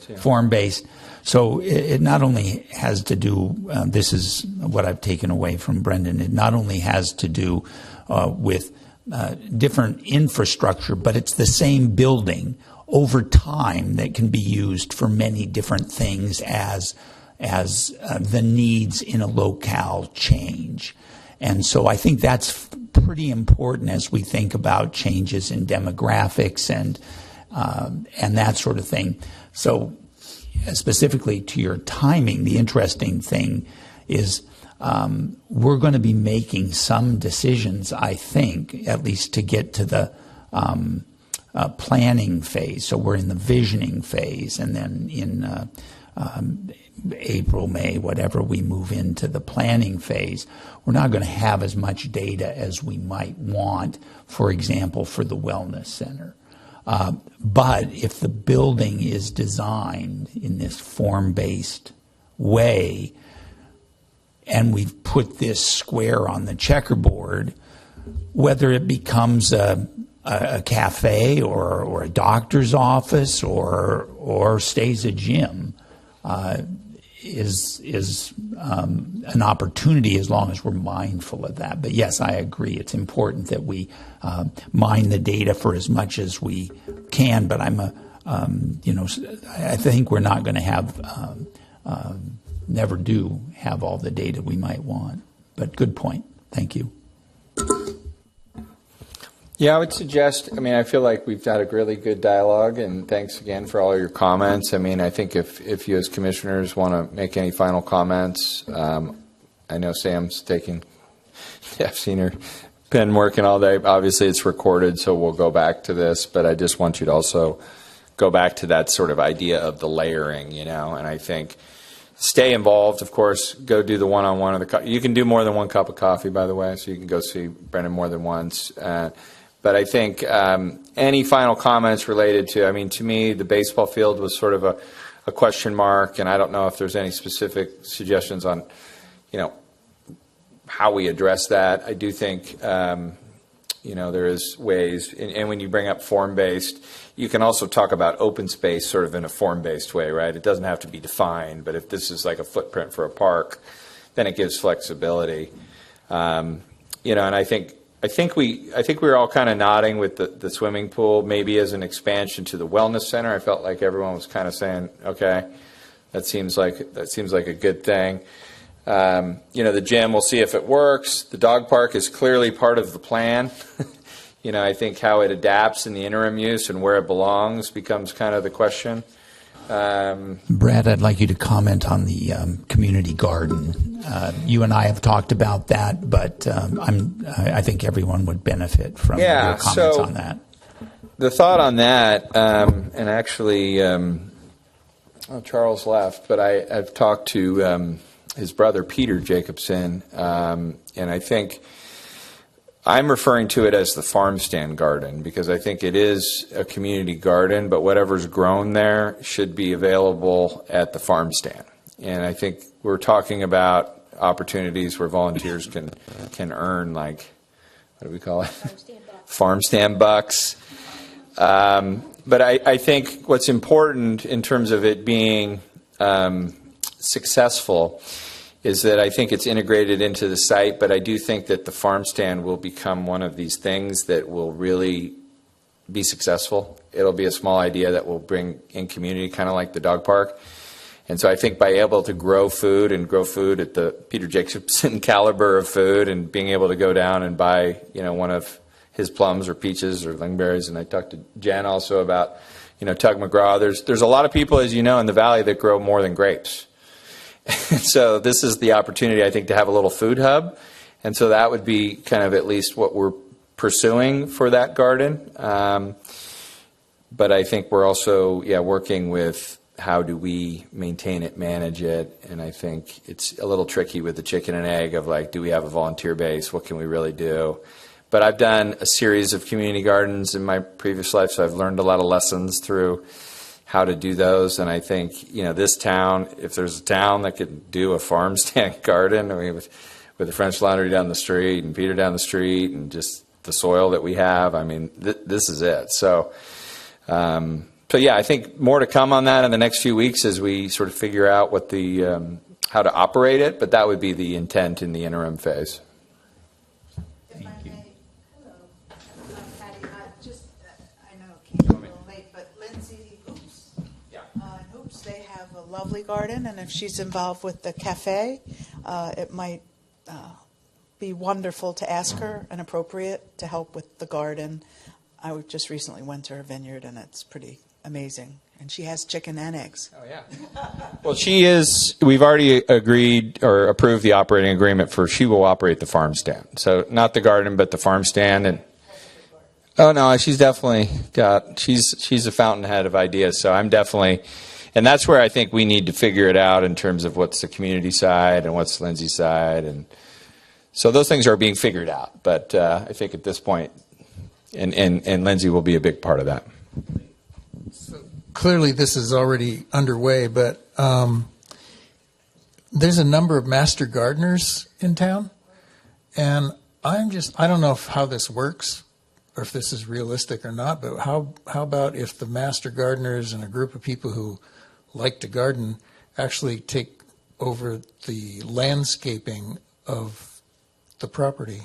Yeah. Form-based. So it not only has to do. This is what I've taken away from Brendan. It not only has to do with different infrastructure, but it's the same building over time that can be used for many different things as the needs in a locale change. And so I think that's pretty important as we think about changes in demographics and that sort of thing. So specifically to your timing, the interesting thing is we're going to be making some decisions, I think, at least to get to the planning phase. So we're in the visioning phase, and then in April, May, whatever, we move into the planning phase. We're not going to have as much data as we might want, for example, for the wellness center. But if the building is designed in this form-based way, and we've put this square on the checkerboard, whether it becomes a a cafe or a doctor's office or stays a gym is an opportunity as long as we're mindful of that. But yes, I agree. It's important that we mine the data for as much as we can. But I think we're not going to have never do have all the data we might want. But good point. Thank you. Yeah, I would suggest, I feel like we've had a really good dialogue, and thanks again for all your comments. I think if you as commissioners want to make any final comments, I know Sam's I've seen her been working all day. Obviously it's recorded, so we'll go back to this, but I just want you to also go back to that sort of idea of the layering, and I think stay involved, of course. Go do the one-on-one of you can do more than one cup of coffee, by the way, so you can go see Brendan more than once. But I think any final comments related to me, the baseball field was sort of a question mark, and I don't know if there's any specific suggestions on, how we address that. I do think, there is ways, and when you bring up form-based, you can also talk about open space sort of in a form-based way, right? It doesn't have to be defined, but if this is like a footprint for a park, then it gives flexibility. And I think we were all kind of nodding with the swimming pool, maybe as an expansion to the wellness center. I felt like everyone was kind of saying, okay, that seems like a good thing. The gym, we'll see if it works. The dog park is clearly part of the plan. I think how it adapts in the interim use and where it belongs becomes kind of the question. Brad, I'd like you to comment on the community garden. You and I have talked about that, but I think everyone would benefit from your comments on that. The thought on that, and actually, Charles left, but I've talked to his brother, Peter Jacobson, and I think I'm referring to it as the farm stand garden because I think it is a community garden, but whatever's grown there should be available at the farm stand. And I think we're talking about opportunities where volunteers can earn, like, what do we call it? Farm stand bucks. But I think what's important in terms of it being successful is that I think it's integrated into the site, but I do think that the farm stand will become one of these things that will really be successful. It'll be a small idea that will bring in community, kind of like the dog park. And so I think by able to grow food at the Peter Jacobson caliber of food and being able to go down and buy, one of his plums or peaches or lingonberries. And I talked to Jen also about, Tug McGraw. There's a lot of people, as you know, in the valley that grow more than grapes. So this is the opportunity, I think, to have a little food hub. And so that would be kind of at least what we're pursuing for that garden. But I think we're also, working with how do we maintain it, manage it. And I think it's a little tricky with the chicken and egg of like, do we have a volunteer base? What can we really do? But I've done a series of community gardens in my previous life, so I've learned a lot of lessons through how to do those. And I think, this town, if there's a town that could do a farm stand garden, with the French Laundry down the street and Peter down the street and just the soil that we have, this is it. So, I think more to come on that in the next few weeks as we sort of figure out what how to operate it, but that would be the intent in the interim phase. Lovely garden, and if she's involved with the cafe, it might be wonderful to ask her and appropriate to help with the garden. I just recently went to her vineyard, and it's pretty amazing. And she has chicken and eggs. Oh, yeah. Well, we've already agreed or approved the operating agreement she will operate the farm stand. So not the garden, but the farm stand. And oh, no, she's definitely she's a fountainhead of ideas. So I'm definitely... And that's where I think we need to figure it out in terms of what's the community side and what's Lindsay's side. And so those things are being figured out. But I think at this point, and Lindsay will be a big part of that. So clearly this is already underway, but there's a number of master gardeners in town. And I don't know how this works. or if this is realistic or not, but how about if the master gardeners and a group of people who like to garden actually take over the landscaping of the property?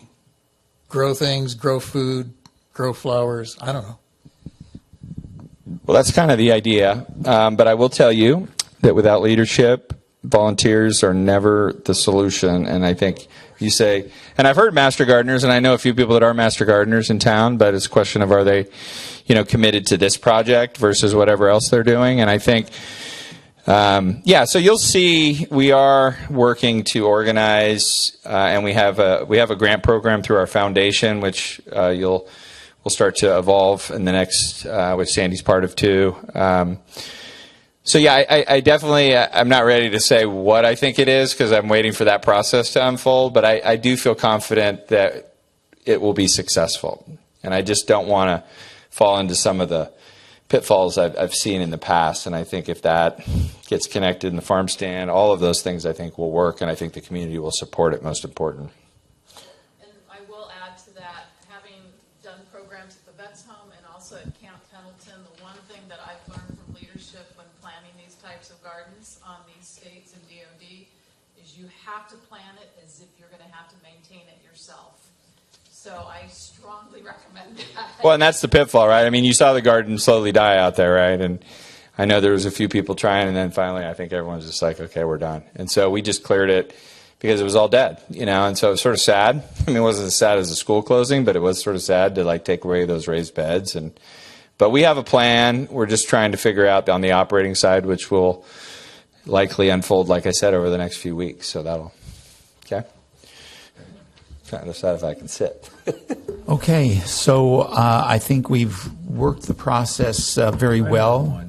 Grow things, grow food, grow flowers, I don't know. Well, that's kind of the idea. But I will tell you that without leadership, volunteers are never the solution. And I think you say, and I've heard master gardeners, and I know a few people that are master gardeners in town, but it's a question of are they, committed to this project versus whatever else they're doing. And I think, so you'll see we are working to organize, and we have a grant program through our foundation, which we'll start to evolve in the next, which Sandy's part of too. I definitely, I'm not ready to say what I think it is because I'm waiting for that process to unfold, but I do feel confident that it will be successful. And I just don't want to fall into some of the pitfalls I've seen in the past. And I think if that gets connected in the farm stand, all of those things I think will work, and I think the community will support it, most important. And I will add to that, having done programs at the Vets Home and also at Camp Pendleton, the one thing that I've learned from leadership when planning these types of gardens on these states and DOD is you have to plan it as if you're going to have to maintain it yourself. So I strongly recommend that. Well, and that's the pitfall, right? I mean, you saw the garden slowly die out there, right? And I know there was a few people trying, and then finally I think everyone's just like, okay, we're done. And so we just cleared it because it was all dead, and so it was sort of sad. I mean, it wasn't as sad as the school closing, but it was sort of sad to take away those raised beds. But we have a plan. We're just trying to figure out on the operating side, which will likely unfold, like I said, over the next few weeks. So that'll, okay? Trying to decide if I can sit. Okay, so I think we've worked the process very well.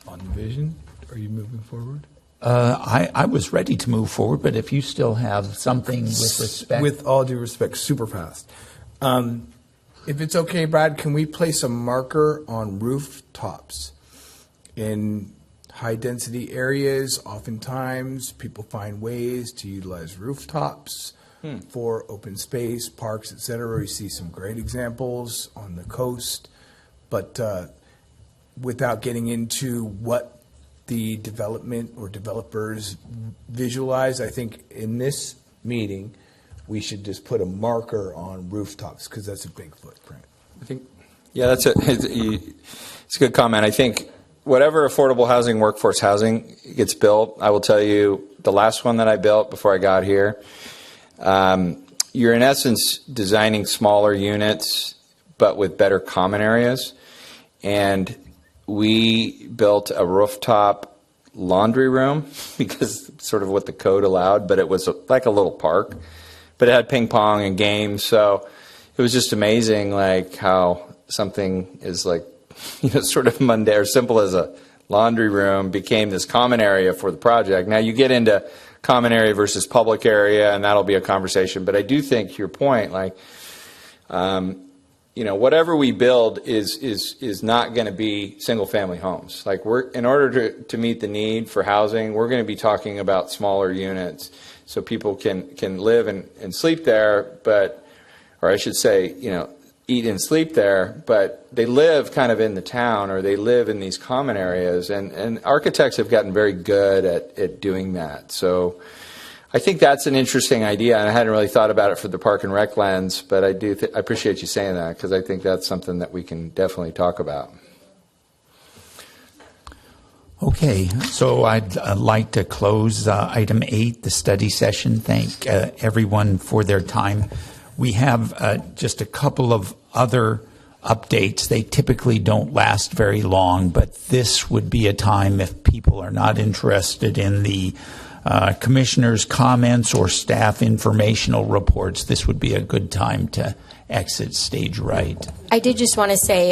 On the vision, are you moving forward? I was ready to move forward, but if you still have something with respect. With all due respect, super fast. If it's okay, Brad, can we place a marker on rooftops? In high-density areas, oftentimes people find ways to utilize rooftops for open space, parks, et cetera. We see some great examples on the coast, but without getting into what the development or developers visualize, I think in this meeting we should just put a marker on rooftops because that's a big footprint. I think, it's a good comment. I think whatever affordable housing, workforce housing gets built, I will tell you, the last one that I built before I got here, you're in essence designing smaller units, but with better common areas. And we built a rooftop laundry room because sort of what the code allowed, but it was like a little park, but it had ping pong and games. So it was just amazing, how something is sort of mundane or simple as a laundry room became this common area for the project. Now you get into common area versus public area, and that'll be a conversation. But I do think, to your point, whatever we build is not going to be single-family homes. In order to meet the need for housing, we're going to be talking about smaller units so people can live and sleep there, or I should say, eat and sleep there, but they live kind of in the town or they live in these common areas. And architects have gotten very good at doing that. So I think that's an interesting idea, and I hadn't really thought about it for the Park and Rec lens, but I appreciate you saying that because I think that's something that we can definitely talk about. Okay, so I'd like to close item 8, the study session. Thank everyone for their time. We have just a couple of other updates. They typically don't last very long, but this would be a time if people are not interested in the commissioners' comments or staff informational reports, this would be a good time to exit stage right. I did just want to say,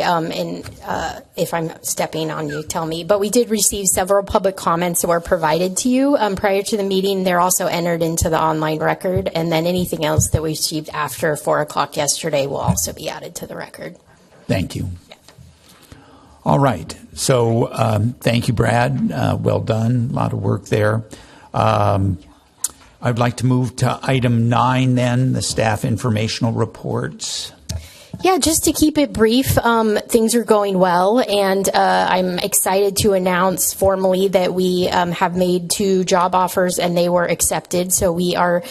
if I'm stepping on you, tell me, but we did receive several public comments that were provided to you prior to the meeting. They're also entered into the online record, and then anything else that we received after 4 o'clock yesterday will also be added to the record. Thank you. Yeah. All right. So thank you, Brad. Well done. A lot of work there. I'd like to move to item 9 then, the staff informational reports. Yeah, just to keep it brief, things are going well, and I'm excited to announce formally that we have made 2 job offers, and they were accepted. So we are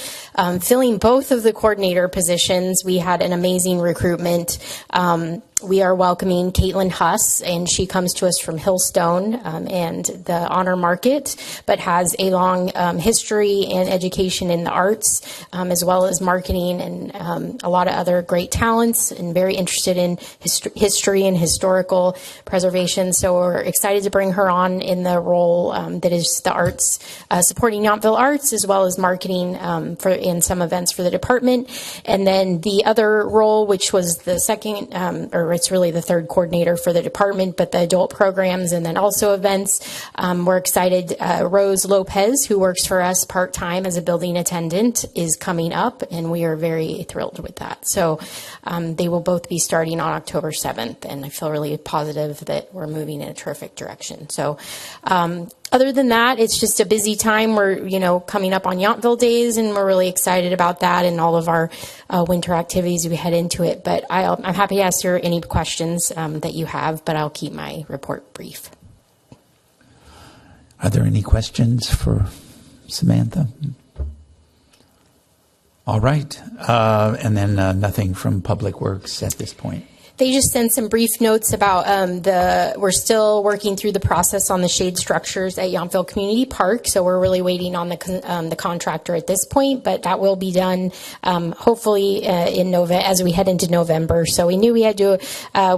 filling both of the coordinator positions. We had an amazing recruitment. We are welcoming Caitlin Huss, and she comes to us from Hillstone and the Honor Market, but has a long history and education in the arts, as well as marketing and a lot of other great talents, and very interested in history and historical preservation. So we're excited to bring her on in the role that is the arts, supporting Yountville arts, as well as marketing in some events for the department. And then the other role, which was the second, or it's really the third coordinator for the department, but the adult programs and then also events. We're excited. Rose Lopez, who works for us part-time as a building attendant, is coming up, and we are very thrilled with that. So they will both be starting on October 7th, and I feel really positive that we're moving in a terrific direction. So other than that, it's just a busy time. We're, coming up on Yountville Days, and we're really excited about that and all of our winter activities as we head into it. But I'm happy to answer any questions that you have, but I'll keep my report brief. Are there any questions for Samantha? All right. And then nothing from Public Works at this point. They just sent some brief notes about we're still working through the process on the shade structures at Yountville Community Park. So we're really waiting on the contractor at this point, but that will be done hopefully in November as we head into November. So we knew we had to.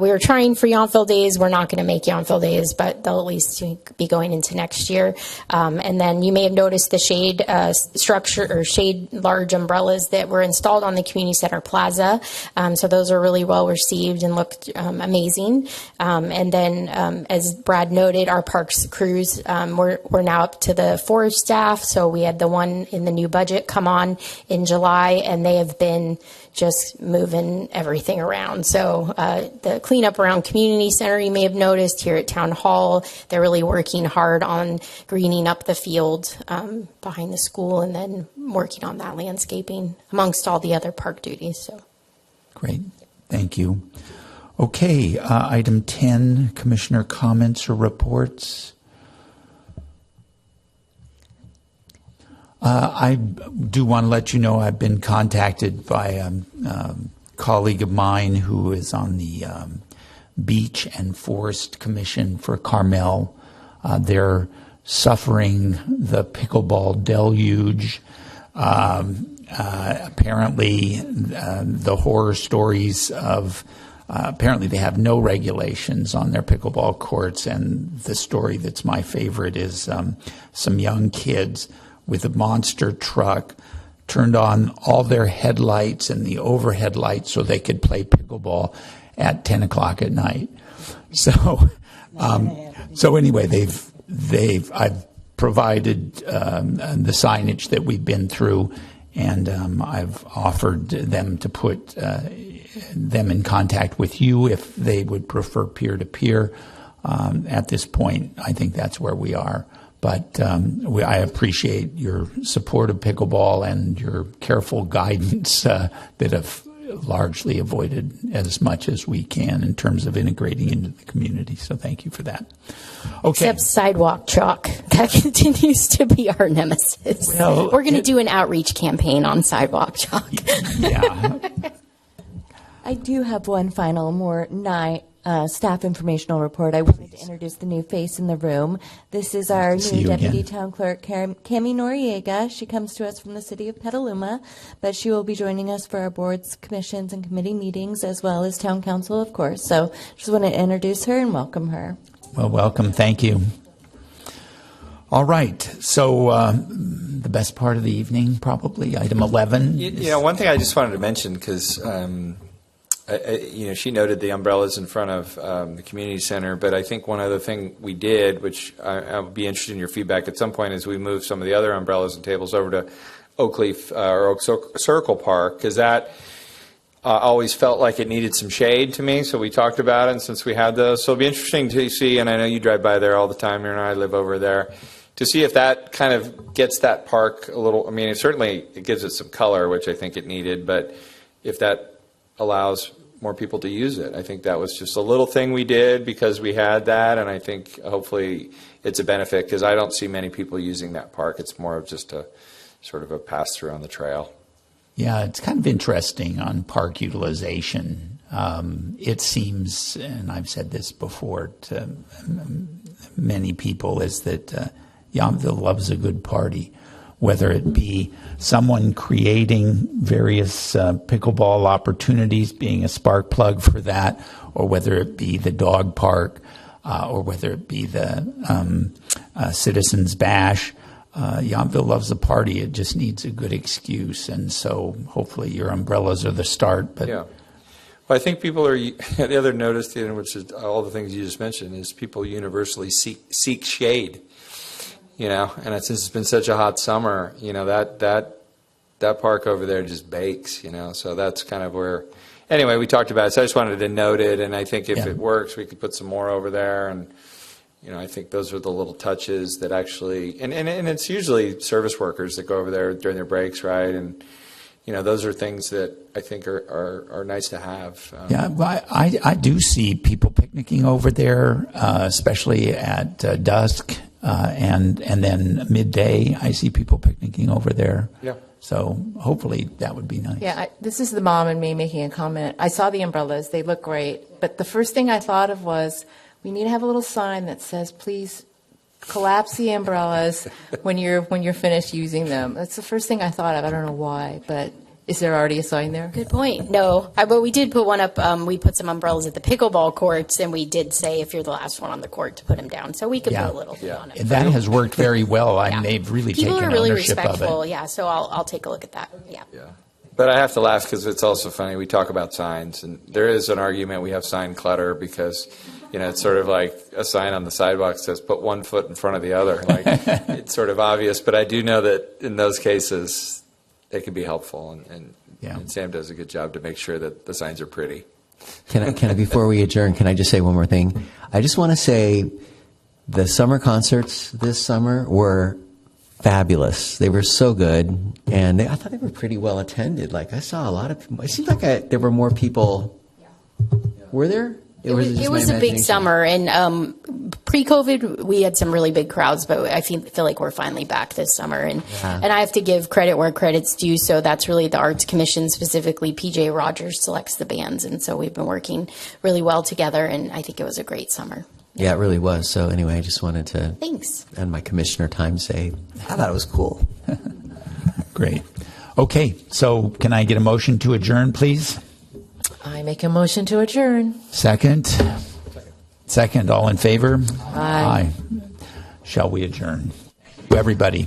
We were trying for Yountville Days. We're not going to make Yountville Days, but they'll at least be going into next year. And then you may have noticed the shade structure or shade large umbrellas that were installed on the community center plaza. So those are really well received and looked amazing. And then, as Brad noted, our parks crews, we're now up to the 4 staff. So we had the one in the new budget come on in July, and they have been just moving everything around. So the cleanup around Community Center, you may have noticed here at Town Hall, they're really working hard on greening up the field behind the school, and then working on that landscaping amongst all the other park duties. So great. Thank you. Okay, item 10, Commissioner comments or reports. I do want to let you know I've been contacted by a colleague of mine who is on the Beach and Forest Commission for Carmel. They're suffering the pickleball deluge. Apparently, the horror stories of apparently they have no regulations on their pickleball courts, and the story that's my favorite is some young kids with a monster truck turned on all their headlights and the overhead lights so they could play pickleball at 10 o'clock at night. So, so anyway, I've provided the signage that we've been through, and I've offered them to put them in contact with you if they would prefer peer-to-peer. At this point, I think that's where we are. But I appreciate your support of pickleball and your careful guidance that have largely avoided as much as we can in terms of integrating into the community. So thank you for that. Okay. Except sidewalk chalk. That continues to be our nemesis. Well, we're going to do an outreach campaign on sidewalk chalk. Yeah. I do have one final, more staff informational report. I wanted to introduce the new face in the room. This is our new Deputy Town Clerk, Cami Noriega. She comes to us from the city of Petaluma, but she will be joining us for our boards, commissions, and committee meetings, as well as Town Council, of course. So just want to introduce her and welcome her. Well, welcome. Thank you. All right. So the best part of the evening, probably, item 11. One thing I just wanted to mention, because she noted the umbrellas in front of the community center, but I think one other thing we did, which I would be interested in your feedback at some point, is we moved some of the other umbrellas and tables over to Oakleaf or Oak Circle Park, because that always felt like it needed some shade to me. So we talked about it, and since we had those, so it'll be interesting to see. And I know you drive by there all the time. You and I live over there. To see if that kind of gets that park a little. I mean, it gives it some color, which I think it needed, but if that allows more people to use it. I think that was just a little thing we did because we had that, and I think hopefully it's a benefit because I don't see many people using that park. It's more of just a sort of a pass-through on the trail. Yeah, it's kind of interesting on park utilization. It seems, and I've said this before to many people, is that Yountville loves a good party, whether it be someone creating various pickleball opportunities, being a spark plug for that, or whether it be the dog park, or whether it be the Citizens Bash. Yountville loves a party. It just needs a good excuse, and so hopefully your umbrellas are the start. But yeah. Well, I think people are, the other notice, which is all the things you just mentioned, is people universally seek shade, and since it's been such a hot summer, that park over there just bakes, so that's kind of where, anyway, we talked about it, so I just wanted to note it, and I think if it works, we could put some more over there, and, I think those are the little touches that actually, and it's usually service workers that go over there during their breaks, right, and, those are things that I think are nice to have. Yeah, I do see people picnicking over there, especially at dusk and then midday. I see people picnicking over there. Yeah. So hopefully that would be nice. Yeah, this is the mom and me making a comment. I saw the umbrellas. They look great. But the first thing I thought of was we need to have a little sign that says, please collapse the umbrellas when you're finished using them. That's the first thing I thought of. I don't know why, but is there already a sign there? Good point. No, but we did put one up. We put some umbrellas at the pickleball courts, and we did say if you're the last one on the court to put them down. So we could put a little bit on it. That has worked very well. And they've really People taken are really ownership respectful. of it. Yeah, so I'll take a look at that. Yeah. But I have to laugh because it's also funny. We talk about signs, and there is an argument we have sign clutter because, it's sort of like a sign on the sidewalk that says put one foot in front of the other. Like it's sort of obvious, but I do know that in those cases they can be helpful, and Sam does a good job to make sure that the signs are pretty. Can I, before we adjourn, can I just say one more thing? I just want to say the summer concerts this summer were fabulous. They were so good, and I thought they were pretty well attended. Like I saw a lot of people. It seemed like there were more people. Were there? It was a big summer, and pre-COVID we had some really big crowds, but I feel like we're finally back this summer, and I have to give credit where credit's due. So that's really the Arts Commission, specifically PJ Rogers selects the bands, and so we've been working really well together, and I think it was a great summer. Yeah, it really was. So anyway, I just wanted to thanks and my commissioner time say I thought it was cool. Great. Okay, so can I get a motion to adjourn, please? I make a motion to adjourn. Second. All in favor? Aye. Shall we adjourn? Everybody.